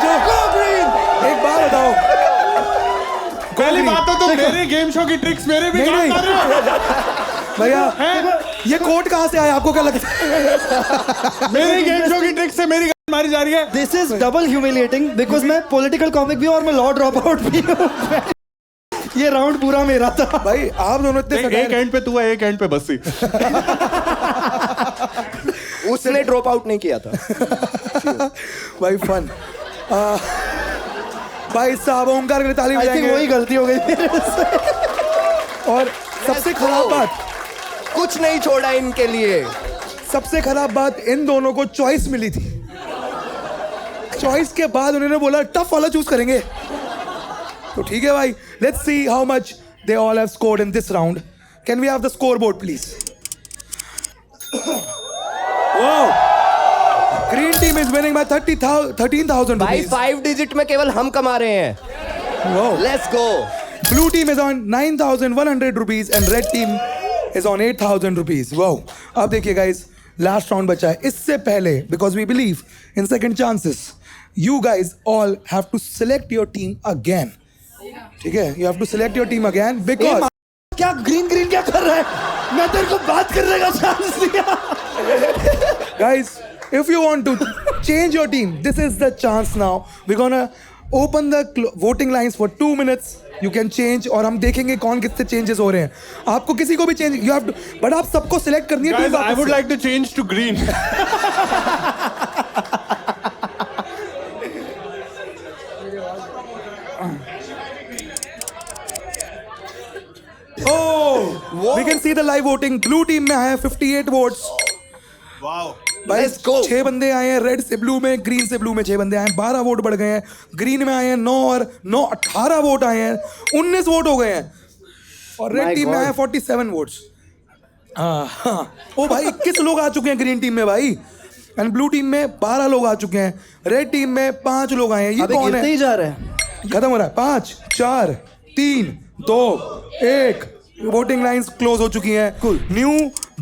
जो Go green! एक बार बताओ. पहली बात तो तुम मेरे गेम शो की ट्रिक्स मेरे भी नहीं, काम नहीं। कर रहे हो। भैया ये कोट कहाँ से आया, आपको क्या लगता है? मेरे गेम शो की ट्रिक्स से मेरी गान मारी जा रही है। This is double humiliating because मैं political comic भी हूँ और मैं law dropout भी हूँ. ये राउंड पूरा मेरा था. भाई आप दोनों इतने एक सटायर- एंड पे तू है एक एंड पे बस्सी। उसने ड्रॉप आउट नहीं किया था भाई फन. भाई साहब ओंकार के लिए ताली I think बजाएंगे. वही गलती हो गई मेरे से. और सबसे खराब बात, कुछ नहीं छोड़ा इनके लिए सबसे खराब बात, इन दोनों को चॉइस मिली थी. चॉइस के बाद उन्होंने बोला टफ वाला चूज करेंगे. तो ठीक है भाई, let's see how much they all have scored in this round. Can we have the scoreboard please? Green team is winning by 13,000 भाई rupees. 5 डिजिट में केवल हम कमा रहे हैं Wow. Let's go Blue team is on 9,100 rupees and red team is on 8,000 rupees. Wow. अब देखिए guys, last round बचा है. इससे पहले, because we believe in second chances, you guys all have to select your team again. ठीक है? You have to select your team again because क्या green green क्या कर रहा है? मैं तेरे को बात करने का चांस दिया. guys, if you want to change your team, this is the chance now. We're gonna open the voting lines for 2 minutes. You can change और हम देखेंगे कौन कितने changes हो रहे हैं. आपको किसी को भी change, you have to, but आप सबको select करनी है. Guys, team I वापस would से. like to change to green. Oh, we can see the live voting. Blue team में आया 58 votes. Wow. भाई Let's go. 6 बंदे आए हैं रेड से ब्लू में, ग्रीन से ब्लू में 6 बंदे आए हैं, 12 वोट बढ़ गए हैं. ग्रीन में आए हैं 9 और 9 18 वोट आए हैं, 19 वोट हो गए हैं. और रेड My टीम में God. आए 47 वोट्स. हाँ. ओ भाई 21 लोग आ चुके हैं ग्रीन टीम में भाई. एंड ब्लू टीम में 12 लोग आ चुके हैं. रेड टीम में 5 लोग आए हैं. ये अबे कौन गिरते है? ही जा रहे हैं. खत्म हो रहा है. 5 4 3 2 1 वोटिंग लाइंस क्लोज हो चुकी हैं। न्यू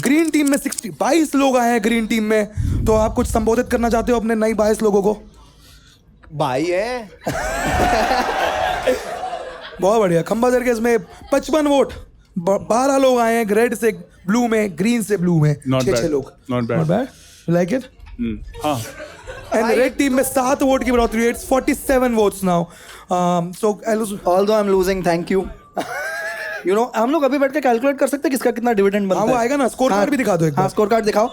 ग्रीन टीम में 22 लोग आए हैं ग्रीन टीम में। तो आप कुछ संबोधित करना चाहते हो अपने नई 22 लोगों को? भाई है। बहुत बढ़िया। खंबा सर्कस में 55 वोट, 12 लोग आए हैं रेड से ब्लू में, ग्रीन से ब्लू में, Not 6 bad. लोग। Not bad. Like it. हाँ एंड रेड टीम में 7 वोट की बढ़ोतरी है। It's 47 votes now. So although I am losing, thank you. You know, हम लोग अभी बैठ के कैलकुलेट कर सकते हैं किसका कितना डिविडेंड बनता हाँ, है। वो आएगा ना। स्कोर कार्ड भी दिखा दो एक बार। हाँ, स्कोर कार्ड दिखाओ।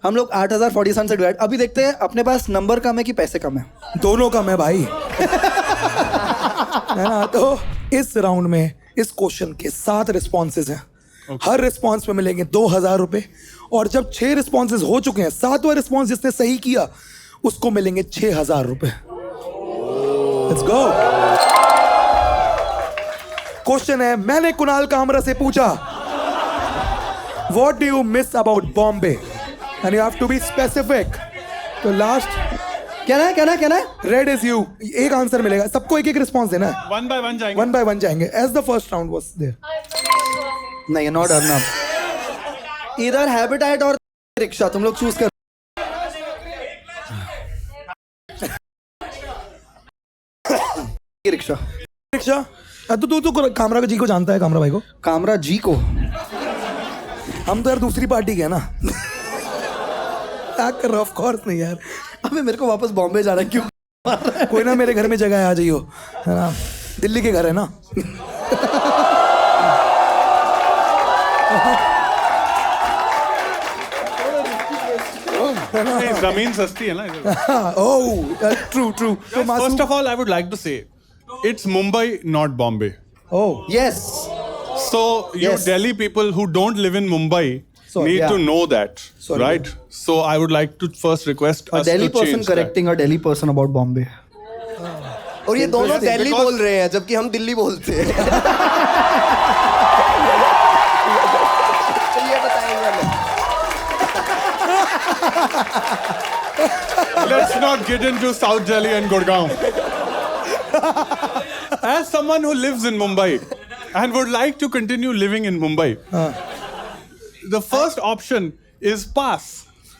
हम लोग 8047 से डिवाइड। अभी देखते हैं अपने पास नंबर कम है कि पैसे कम है। दोनों कम है भाई। है ना? तो इस राउंड में इस क्वेश्चन के 7 रिस्पॉन्सेज हैं। हर रिस्पॉन्स में मिलेंगे 2000 रुपए। और जब 6 रिस्पॉन्सेज हो चुके हैं, 7वां रिस्पॉन्स जिसने सही किया उसको मिलेंगे 6000 रुपए। Let's go. क्वेश्चन है, मैंने कुणाल कामरा से पूछा, what do you miss about Bombay? And you have to be specific. तो लास्ट क्या है? Red is you. एक आंसर मिलेगा सबको, एक रिस्पॉन्स देना है। 1 by 1 जाएंगे। 1 by 1 जाएंगे as the first round was there. नहीं, नॉट अर्नब। इधर हैबिटेट और रिक्शा, तुम लोग चूज कर। रिक्शा। रिक्शा। तू कामरा जी को जानता है? कामरा भाई को? कामरा जी को? हम तो यार दूसरी पार्टी के हैं ना। कर ऑफ कोर्स नहीं यार। अबे मेरे को वापस बॉम्बे जाना है, क्यों? कोई ना, मेरे घर में जगह है, आ जाइयो। है ना? दिल्ली के घर है ना। नहीं, जमीन सस्ती है ना। ओह, ट्रू। तो First of all, I would like to say, it's Mumbai, not Bombay. Oh, yes. So you Yes. Delhi people who don't live in Mumbai Sorry, need yeah. to know that, Sorry, right? So I would like to first request A us Delhi to person change correcting a Delhi person about Bombay. और ये दोनों Interesting, Delhi because- बोल रहे हैं जबकि हम दिल्ली बोलते हैं। तो ये बताएंगे हमें। that. Let's not get into South Delhi and Gurgaon. As someone who lives in Mumbai and would like to continue living in Mumbai, the first option is pass.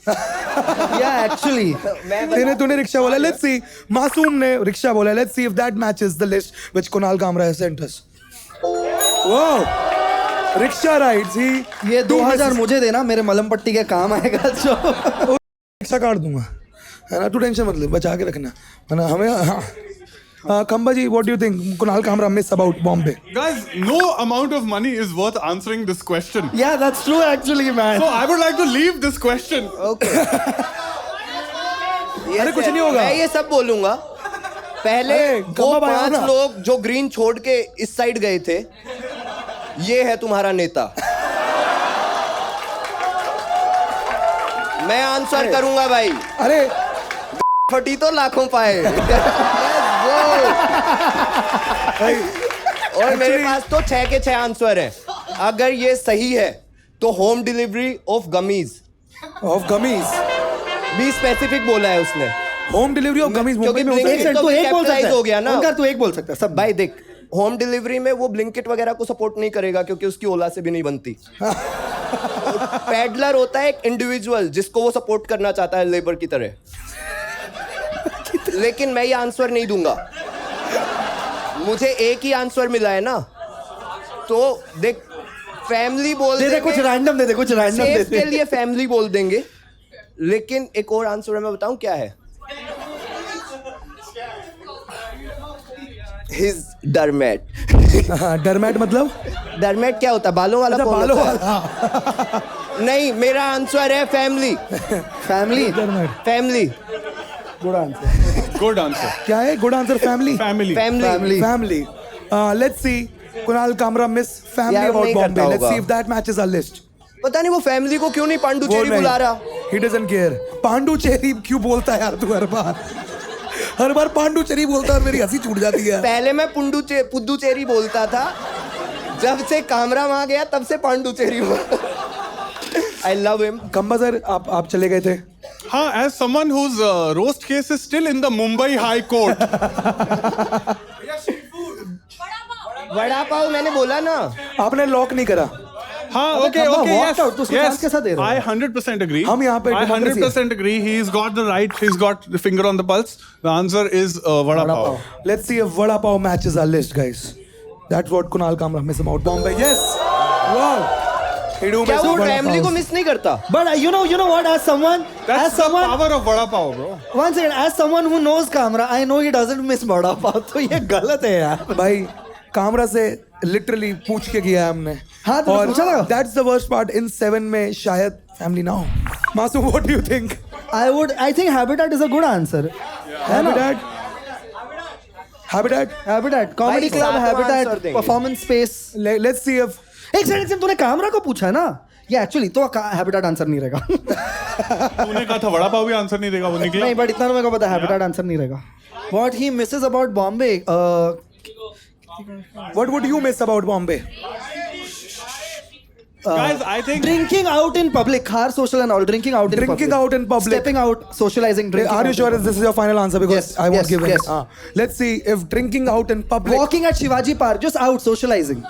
Yeah, actually. तूने रिक्शा बोला। Let's see. मासूम ने rickshaw बोला। Let's see if that matches the list which Kunal Kamra has sent us. Wow, rickshaw rides. ये 2000 मुझे देना, मेरे मलम पट्टी के काम आएगा। जो रिक्शा काट दूंगा, है ना? तू टेंशन मत ले, बचा के रखना, है ना? हमें Khamba ji, what do you think Kunal Kamra miss about Bombay? Guys, no amount of money is worth answering this question. Yeah, that's true actually, man. So I would like to leave this question. अरे कुछ नहीं होगा। मैं ये सब बोलूंगा। पहले अरे, वो गम्मा भाई आओ 5 ना। लोग जो ग्रीन छोड़ के इस साइड गए थे, ये है तुम्हारा नेता। मैं आंसर करूंगा भाई। अरे फटी तो लाखों पाए। और मेरे पास तो 6 के 6 आंसर है। अगर ये सही है तो home delivery of gummies of gummies. भी स्पेसिफिक बोला है उसने। Home delivery of gummies Mumbai क्योंकि में होता Blinkit है? सेकंड, तू एक बोल सकता capitalize है। हो गया ना। ओंकार, तू एक बोल सकता है सब। भाई देख, होम डिलीवरी में वो ब्लिंकिट वगैरह को सपोर्ट नहीं करेगा क्योंकि उसकी ओला से भी नहीं बनती। पैडलर होता है एक इंडिविजुअल जिसको वो सपोर्ट करना चाहता है लेबर की तरह। लेकिन मैं ये आंसर नहीं दूंगा। मुझे एक ही आंसर मिला है ना, तो देख, फैमिली बोल दे दे कुछ रैंडम, दे दे कुछ रैंडम दे सेफ के दे। लिए फैमिली बोल देंगे। लेकिन एक और आंसर मैं बताऊं क्या है? हिज डरमेट। डरमैट मतलब? डरमेट क्या होता है? बालों वाला अच्छा, कौन बालों होता है? वाला। नहीं, मेरा आंसर है फैमिली। फैमिली। डरमैट। Family. Good answer. Good answer. क्या है good answer? Family. Family. Family. Family. Let's see Kunal Kamra miss family यार, अबाउट नहीं बॉम्बे। करता लेट्स सी होगा। If that matches our list. पता नहीं वो फैमिली को क्यों नहीं पांडुचेरी बुला रहा। He doesn't care. पांडुचेरी क्यों बोलता है यार तू हर बार पांडुचेरी बोलता है और मेरी हंसी छूट जाती है। पहले मैं पुद्दुचेरी बोलता था, जब से कामरा वहां गया तब से पांडुचेरी बोलता। I love him. खंबा सर, आप चले गए थे। Huh, as someone whose roast case is still in the Mumbai High Court. Vada pav मैंने बोला ना. आपने लॉक नहीं करा. हाँ, अबे okay, खम्बा, okay, walked yes, out, तो उसको yes. chance कैसा दे रहे हो? I 100% agree. हम यहाँ पे I democracy 100% agree. He's got the right. He's got the finger on the pulse. The answer is vada pav. Let's see if Vada Pav matches our list, guys. That's what Kunal Kamra miss about Bombay. Yes. Wow. He do क्या miss वो Vada family को Pav. Miss नहीं करता? But you know what? As someone, That's the power of vada pav, bro. one second, as someone who knows Kamra, I know he doesn't miss vada pav. तो ये गलत है यार. भाई कामरा से लिटरली पूछ के किया है हमने. हाँ, तो पूछा था. That's the worst part. In 7 में शायद फैमिली ना हो. मासूम, what do you think? I think Habitat is a good answer. है ना? Habitat, Comedy भाई, Club, सातवां answer Habitat, देंगे. Performance Space. Let's see if एक सेकंड तूने कामरा को पूछा है ना? ये एक्चुअली तो हैबिटेट आंसर नहीं रहेगा. तूने कहा था वड़ा पाव भी आंसर नहीं देगा, वो निकला. नहीं, बट इतना तो मेरे को पता है हैबिटेट आंसर नहीं रहेगा. What he misses about Bombay? what would you miss about Bombay? Guys, I think Drinking out in public, car social and all. Drinking out in public. Drinking out in public. Stepping out, socializing. Drinking Are you out sure in this is your final answer? Because Yes, I won't yes, give it. yes. Let's see if drinking out in public. Walking at Shivaji Park, just out, socializing.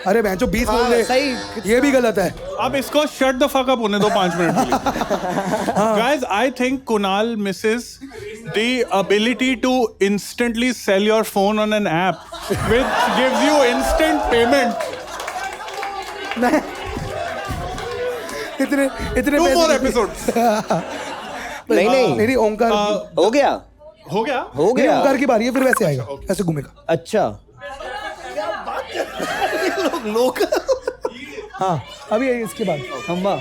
अरे बहनचो 20 बोल हाँ, दे. सही. ये भी गलत है. अब इसको shut the fuck up होने दो 5 मिनट के लिए. Guys, I think Kunal misses the ability to instantly sell your phone on an app, which gives you instant payment. इतने 2 more पैसे- episodes. नहीं नहीं. नहीं ओंकार हो गया. हो गया? हो नहीं, गया. ओंकार की बारी है, फिर वैसे आएगा, ऐसे घूमेगा. अच्छा. लोग हाँ अभी इसके बाद खम्बा.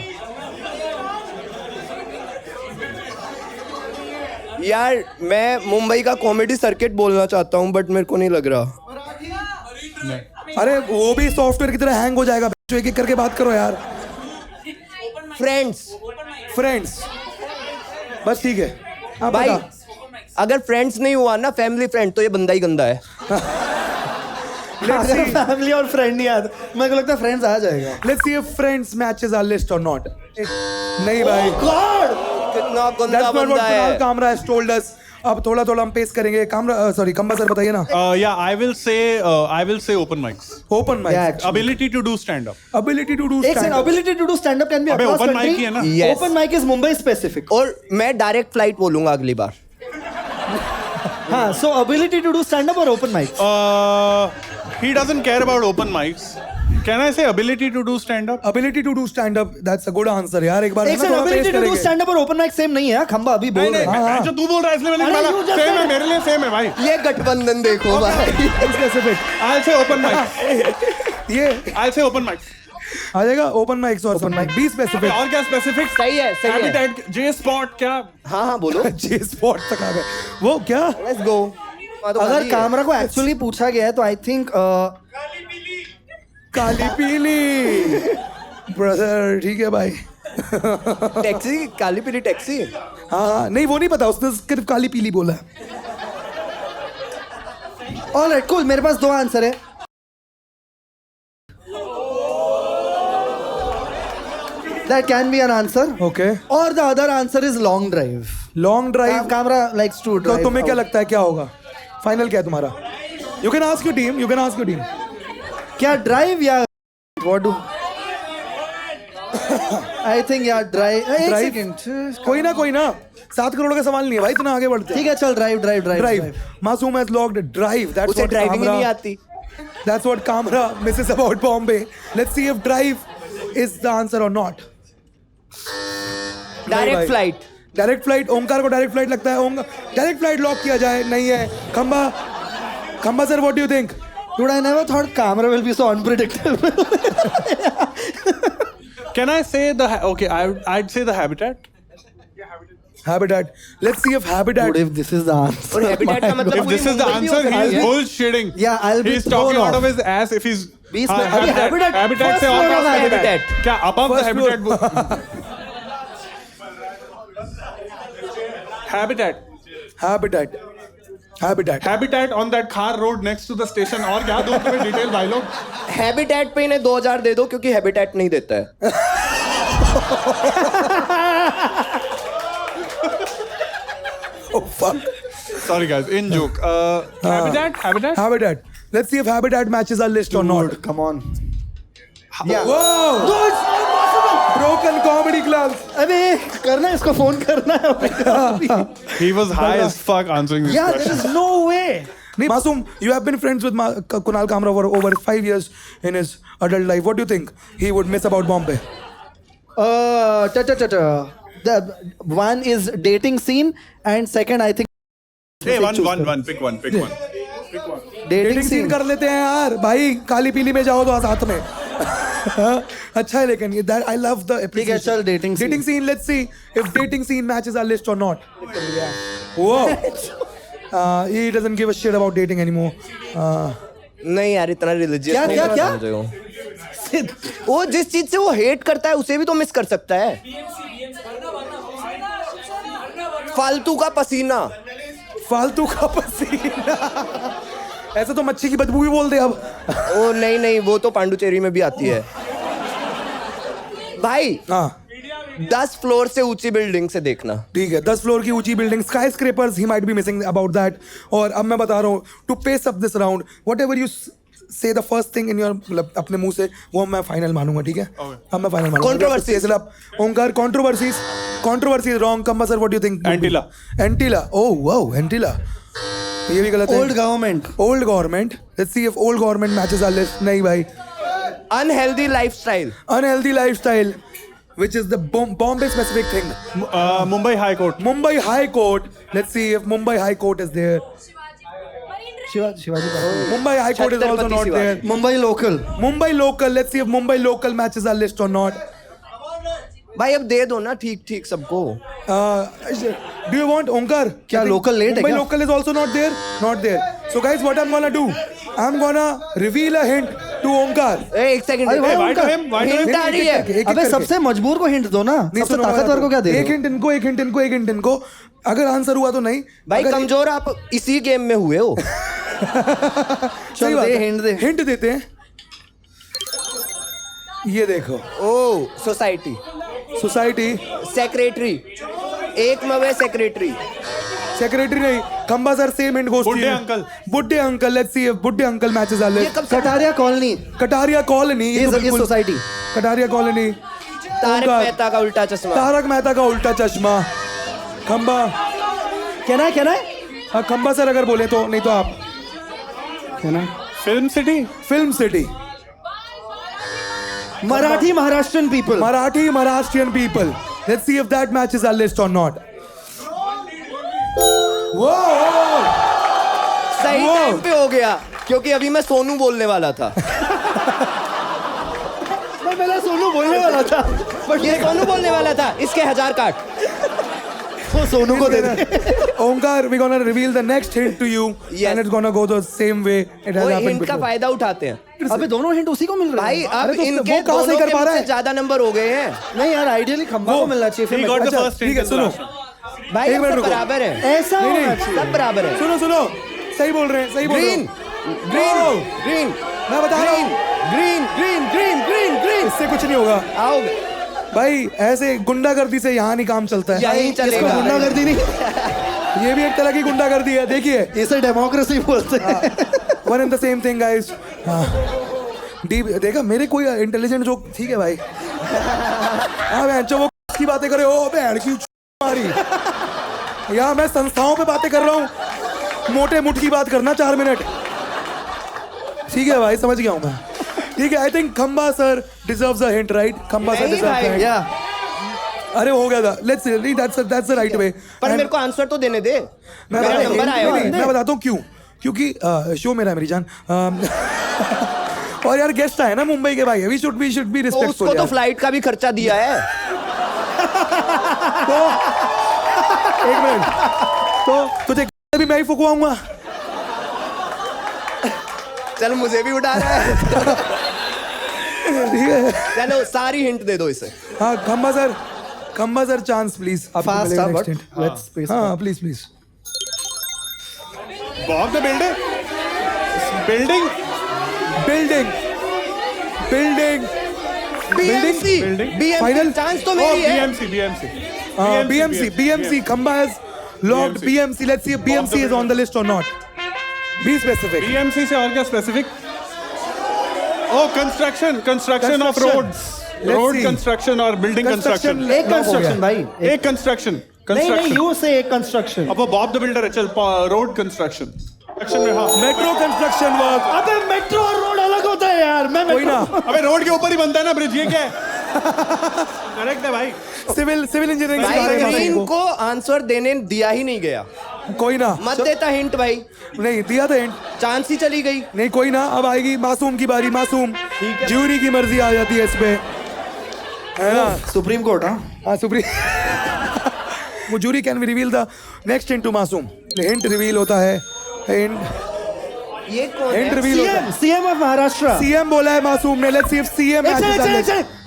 यार मैं मुंबई का कॉमेडी सर्किट बोलना चाहता हूँ बट मेरे को नहीं लग रहा. अरे वो भी सॉफ्टवेयर की तरह हैंग हो जाएगा. एक एक करके बात करो यार. फ्रेंड्स बस ठीक है. आप भाई बता. अगर फ्रेंड्स नहीं हुआ ना फैमिली फ्रेंड तो ये बंदा ही गंदा है. फैमिली और फ्रेंड नहीं आता. मेरे को लगता है फ्रेंड्स आ जाएगा. Let's see if Friends matches our list or not. नहीं भाई. गॉड. कितना गंदा That's not what बंदा Kunal है. Kamra has told us. अब थोड़ा थोड़ा हम पेश करेंगे. सॉरी कंबा सर बताइए ना. Yeah, I will say open mics. Open Yeah, mic. actually. Ability to do stand up. Ability to do एक second, stand up. ability to do stand up can be अबे across open country. mic ही है ना? Yes. Open mic is Mumbai specific. और मैं direct flight बोलूंगा अगली बार. हाँ, so ability to do stand up or open mic? He doesn't care about open mics. Can I say ability to do stand up? Ability to do stand up. That's a good answer यार. एक बार एक ना second, थोड़ा पेश ability to do करेंगे. stand up और open mic same नहीं है. खंबा अभी बोल रहे हैं. नहीं, जो तू बोल रहा है इसलिए मैंने अरे, निकाला. you just Same है said- मेरे लिए, same है भाई. ये गठबंधन देखो भाई. Specific. I'll say open mic. ये I'll say open mic. आ जाएगा ओपन माइक्स और ओपन माइक. बी अबे स्पेसिफिक. और क्या स्पेसिफिक? सही है सही है. Habitat, J spot क्या? हाँ हाँ बोलो. जे स्पॉट तक आ गए. वो क्या. Let's go. अगर कामरा को एक्चुअली पूछा गया है तो आई थिंक काली पीली. ब्रदर ठीक है भाई. टैक्सी काली पीली टैक्सी. हाँ नहीं वो नहीं पता. उसने सिर्फ काली पीली बोला है. Alright cool. मेरे पास 2 आंसर है. That can be an answer. Okay. Or the other answer is long drive. Long drive. Kamra likes to तो drive. तुम्हें क्या out. लगता है क्या होगा. फाइनल क्या है तुम्हारा. You can ask your team. You can ask your team. क्या ड्राइव या what do? I think यार ड्राइव. एक Drive? सेकंड. कोई ना 7 करोड़ का सवाल नहीं है भाई. इतना आगे बढ़ते. ठीक है चल ड्राइव. ड्राइव. मासूम has logged drive. That's उसे what ड्राइविंग ही Kamra- नहीं आती. That's what Kamra misses about Bombay. Let's see if drive is the answer or not. Direct flight. Direct flight. Onkar को डायरेक्ट फ्लाइट लगता है. Direct flight lock किया जाए. नहीं है. खंबा sir what do you think. Dude, I never thought Kamra will be so unpredictable. Can I say okay? I'd say the Habitat. Habitat. Let's see if Habitat. Dude, if this is the answer. और habitat का मतलब If this is the answer, he's bullshitting. Yeah, I'll be He's talking thrown out of off. his ass if he's. बीस हाँ, में- अभी Habitat- Habitat first से और floor क्या of Habitat. क्या above the First Habitat? Habitat. Habitat on that Khar road next to the station. और क्या दूँ तुम्हें डिटेल भाई लोग? हैबिटेट पे इन्हें 2000 दे दो क्योंकि हैबिटेट नहीं देता है. Oh fuck. Sorry guys, in joke. Habitat. Habitat. Let's see if Habitat matches our list or not. Dude, come on. Yeah. Whoa! No, it's not possible. Broken comedy clubs. अबे करना है, इसको फोन करना है. He was high as fuck answering this Yeah, there question. is no way. Nee, Masoom, you have been friends with Kunal Kamra for over 5 years in his adult life. What do you think he would miss about Bombay? The one is dating scene, and second I think Hey, one. Pick one. Dating scene कर लेते हैं यार भाई. काली पीली में जाओ तो साथ में. अच्छा है लेकिन ये आई लव द ठीक है, चल dating scene. Dating scene. Let's see if dating scene matches our list और not. Whoa. He doesn't give a shit about dating anymore. नहीं यार, इतना रिलीजियस क्या? वो जिस चीज से वो हेट करता है उसे भी तो मिस कर सकता है. फालतू का पसीना. फालतू का पसीना. ऐसे तो मच्छी की बदबू भी बोल दे अब. ओ नहीं, वो तो पांडुचेरी में भी आती है भाई. हाँ 10 फ्लोर से ऊंची बिल्डिंग से देखना. ठीक है, 10 फ्लोर की ऊंची बिल्डिंग, स्काई स्क्रेपर्स, ही might be missing about that. और अब मैं बता रहा हूँ, to pace up this round, whatever you say the first thing in your, मतलब अपने मुंह से, वो मैं फाइनल मानूंगा. ठीक है, अब मैं फाइनल मानूंगा. Controversies. Onkar, controversies wrong. Khamba sir, what do you think? Antilia. Oh wow, Antilia. ये भी गलत है. old government. Old government. Let's see if old government matches our list. नहीं भाई. Unhealthy lifestyle. Unhealthy lifestyle, which is the Bombay specific thing. Mumbai High Court. Mumbai High Court. Let's see if Mumbai High Court is there. Shivaji park. Mumbai High Court is also Chhatrapati not Shivaji. there. Mumbai local. Mumbai local. Let's see if Mumbai local matches our list or not. भाई अब दे दो ना ठीक सबको. Do you want Onkar? क्या I think local late है Mumbai क्या? local is also not there. Not there. So guys, what I'm gonna do? I'm gonna reveal a hint to Onkar. एक सेकंड. अरे Why उनका- to him? Why to him? Hint आ रही है. एक-एक अबे करके. सबसे मजबूर को हिंट दो ना. नहीं, सबसे सुनो, मैं ताकतवर को क्या दे एक रहे हो? हिंट इनको, एक हिंट इनको. अगर आंसर हुआ तो नहीं. भाई अगर- कमजोर आप इसी गेम में हुए हो. सही चल बात दे, है. हिंट दे. हिंट देते हैं. ये देखो, ओ सोसाइटी. सोसाइटी. सेक्रेटरी. एक मवे सेक्रेटरी. सेक्रेटरी नहीं. खंबा सर, सेम हिंट गोes to बुड्ढे you. अंकल. बुड्ढे अंकल. लेट्स सी इफ बुड्ढे अंकल मैचेस आर ये लिस्ट. कब से कटारिया कॉलोनी. कटारिया कॉलोनी. ये सोसाइटी. कटारिया कॉलोनी. तारक ओंकार. मेहता का उल्टा चश्मा. तारक मेहता का उल्टा चश्मा. खंबा. क्या है? हाँ, खंबा सर अगर बोले तो, नहीं तो आप. Film City. Film city. Marathi Maharashtrian people. Marathi Maharashtrian people. Let's see if that matches our list और नॉट. सही वो। टाइम पे हो गया क्योंकि अभी मैं सोनू बोलने वाला था. मैं पहले सोनू बोलने वाला था. बट ये सोनू बोलने वाला था. इसके 1000 काट. वो सोनू को दे दे. Onkar, we're gonna reveal the next hint to you. Yes. And it's gonna go the same way it has वो happened हिंट का before. फायदा उठाते हैं. अबे दोनों हिंट उसी को मिल रहे भाई हैं. अब अरे तो इनके वो कहाँ से दोनों कर के पा रहा है? मुझसे ज्यादा नंबर हो गए हैं. नहीं यार, आइडियली खंबा को मिलना चाहिए. He फिर got the अच्छा, first ठीक hint है, in the सुनो. last one. भाई एक अब मिनट सब रुको. बराबर है. ऐसा नहीं, होना नहीं. चाहिए. सब बराबर है. सुनो. सही बोल रहे हैं, सही बोल रहे ग्रीन हैं. Green green. मैं बता रहा हूँ. ग्रीन. इससे कुछ नहीं होगा आओ भाई. ऐसे गुंडागर्दी से यहाँ नहीं काम चलता है. यही इसको चलेगा. गुंडागर्दी नहीं, ये भी एक तरह की गुंडागर्दी है. देखिए, इसे डेमोक्रेसी बोलते हैं. One in the same thing guys. Deep देखा मेरे कोई इंटेलिजेंट जो. ठीक है भाई. हाँ बहन वो की बातें करे. ओ बहन की मारी. यहाँ मैं संस्थाओं पे बातें कर रहा हूँ. मोटे मुठ की बात करना 4 मिनट. ठीक है भाई, समझ गया हूँ मैं. ठीक है, आई think Khamba sir deserves a hint, right? खंबा सर नहीं डिजर्व्स अ भाई. हिंट. या अरे हो गया था. Let's see, that's the right way. पर मेरे को आंसर तो देने दे. मैं मेरा बताता हूँ. नंबर आया हुआ नहीं, है. मैं बताता हूँ क्यों. क्योंकि शो मेरा है मेरी जान. और यार गेस्ट आए ना मुंबई के भाई. वी शुड बी तो रिस्पेक्टफुल. उसको तो फ्लाइट का भी खर्चा दिया है. तो एक मिनट. तो तुझे भी मैं ही फुकवाऊंगा. चल मुझे भी उठा रहा है. ठीक है. चलो सारी हिंट दे दो इसे. हाँ खंबा सर चांस प्लीज. फास्ट था बट लेट्स स्पेस. हाँ please. Bob the builder. Building. BMC. Final? Chance तो Oh, मेरी है. BMC. BMC. Khamba has logged BMC. Let's see if BMC is on the list or not. Be specific. BMC से और क्या specific? Oh, construction of Construction. roads. Let's Road see. construction or building construction. एक construction भाई एक construction. नहीं Construction. You से एक construction अब वो बॉब द बिल्डर है, चल रोड कंस्ट्रक्शन में हाँ। Metro construction work. अबे मेट्रो और रोड अलग होता है यार मैं कोई ना। अबे रोड के ऊपर ही बनता है ना ब्रिज, ये क्या है? करेक्ट है भाई। सिविल इंजीनियरिंग के बारे भाई में ग्रीन आपको। को आंसर देने दिया ही नहीं गया। कोई ना। मत देता हिंट भाई, नहीं दिया था हिंट। चांस ही चली गई। नहीं कोई ना, अब आएगी मासूम की बारी। मासूम ज्यूरी की मर्जी आ जाती है इस पे, है ना? सुप्रीम कोर्ट हाँ हाँ सुप्रीम वो jury can be reveal the next hint to Masoom. Hint reveal होता है, हिंट ये कौन हिंट है? रिवील होता है। सीएम ऑफ महाराष्ट्र सीएम बोला है मासूम ने। Let's see if CM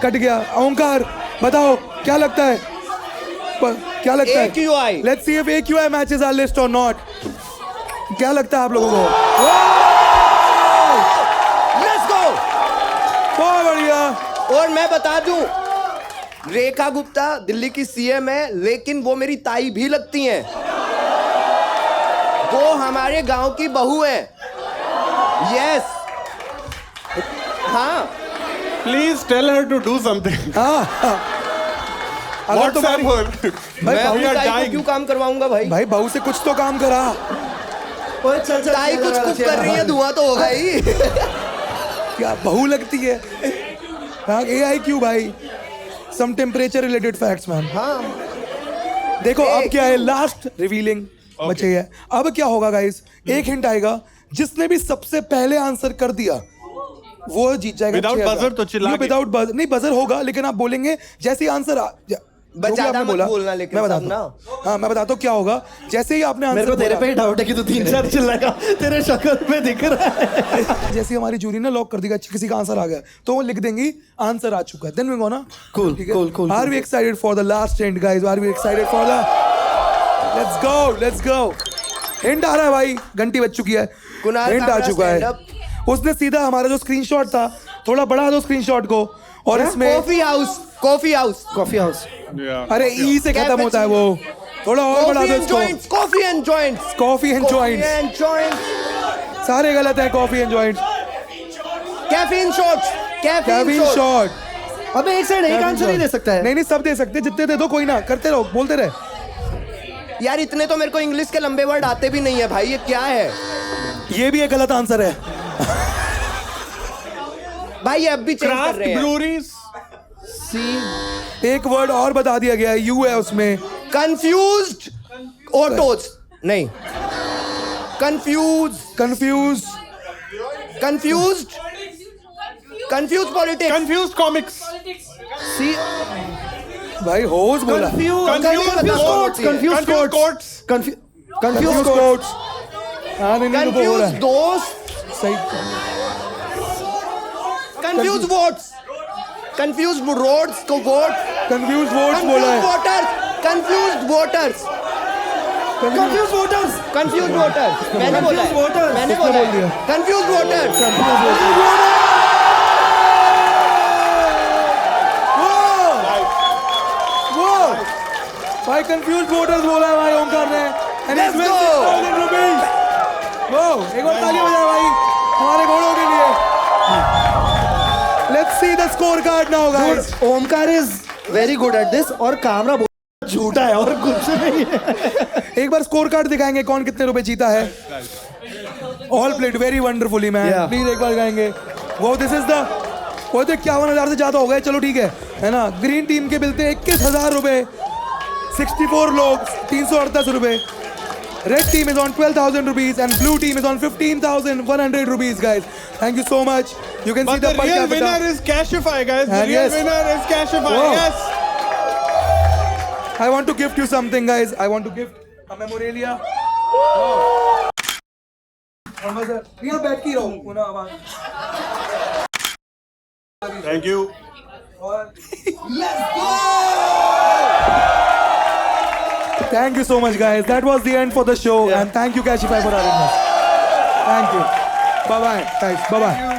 cut गया। ओंकार बताओ क्या लगता है? क्या लगता है? AQI. Let's see if AQI matches our list और नॉट। क्या लगता है आप लोगों को? Let's go! बहुत बढ़िया। और मैं बता दूं, रेखा गुप्ता दिल्ली की सीएम है, लेकिन वो मेरी ताई भी लगती हैं। वो हमारे गांव की बहू है। यस हाँ, Please tell her to do something. हाँ अगर WhatsApp तुम्हारी her. भाई मैं बहू अपनी are ताई को dying. क्यों काम करवाऊंगा भाई? भाई बहू से कुछ तो काम करा। ओए चल चल ताई कुछ कुक कर रही है, धुआं तो होगा ही। क्या बहू लगती है? हाँ AIQ भाई, some temperature related facts man. हाँ देखो अब क्या है, लास्ट रिवीलिंग बचे है। अब क्या होगा गाइस, एक हिंट आएगा, जिसने भी सबसे पहले आंसर कर दिया वो जीत जाएगा। Without 6,000। buzzer तो चिल्ला के। विदाउट बजर नहीं, बजर होगा लेकिन आप बोलेंगे जैसे ही आंसर ज्यादा मत बोलना लेकिन मैं बताता सब ना। हूँ। हाँ मैं बताता हूँ क्या होगा। जैसे ही आपने मेरे आंसर को तेरे पे ही डाउट है कि तू 3-4 चिल्लाएगा तेरे शक्ल पे दिख रहा है जैसे ही हमारी जूरी ना लॉक कर देगा किसी का आंसर आ गया तो वो लिख देंगी आंसर आ चुका है। देन वी गो ना। Cool, cool. Are we excited for the last hint guys? Are we excited for the let's go hint आ रहा है भाई, घंटी बज चुकी है, कुणाल हिंट आ कामरा चुका है। stand उसने सीधा हमारा जो स्क्रीनशॉट था थोड़ा बढ़ा दो स्क्रीनशॉट को और इसमें coffee house coffee house Yeah. अरे ई से खत्म होता है वो, थोड़ा और बढ़ा दो इसको। Coffee and joints coffee and joints and joints सारे गलत है। Coffee and joints, caffeine shots caffeine shot. अबे एक साइड एक आंसर नहीं दे सकता है नहीं नहीं सब दे सकते, जितने दे दो, कोई ना, करते रहो, बोलते रहे। यार इतने तो मेरे को इंग्लिश के लंबे वर्ड आते भी नहीं है भाई, ये क्या है ये भी एक गलत आंसर है। भाई? ये अब भी चेंज कर Craft रहे हैं। breweries. एक वर्ड और बता दिया गया है, यू है उसमें। कंफ्यूज्ड ऑटोज नहीं, कंफ्यूज पॉलिटिक्स, Confused comics. भाई होश बोला। Confuse courts. Confuse quotes. हाँ नहीं नहीं वो हो रहा कंफ्यूज है दोस्त, सही। कंफ्यूज वोट्स, कंफ्यूज रोड्स को वोट, कंफ्यूज वोट्स बोला है। Confuse voters, confuse voters confuse voters मैंने बोला है, voters, मैंने किसने बोला बोल दिया? है कंफ्यूज वोटर्स। वो भाई कंफ्यूज वोटर्स बोला है भाई ओमकार ने। And Let's it's go! 6,000 rupees. वो एक बार ताली बजाओ भाई हमारे घोड़ों के लिए। Let's see the scorecard now guys. Omkar is very good at this और कामरा बहुत झूठा है और कुछ नहीं है एक बार स्कोर कार्ड दिखाएंगे कौन कितने रुपए जीता है। All played very wonderfully man. Yeah. Please एक बार गाएंगे वो दिस इज द वो तो 51,000 से ज्यादा हो गए। चलो ठीक है ना। ग्रीन टीम के मिलते 21,000 रुपए, 64 लोग 338 रुपए। Red team is on 12,000 rupees and blue team is on 15,100 rupees guys. Thank you so much. You can see But the the per real capita. winner is Cashify, guys. The And real yes. winner is Cashify. Wow. Yes. I want to gift you something guys. I want to gift a memorabilia. यहाँ बैठ के रहो पुनः आवाज। Thank you. Thank you so much, guys. That was the end for the show, and thank you, Kashify, for having us. Thank you. Bye bye, guys. Bye bye.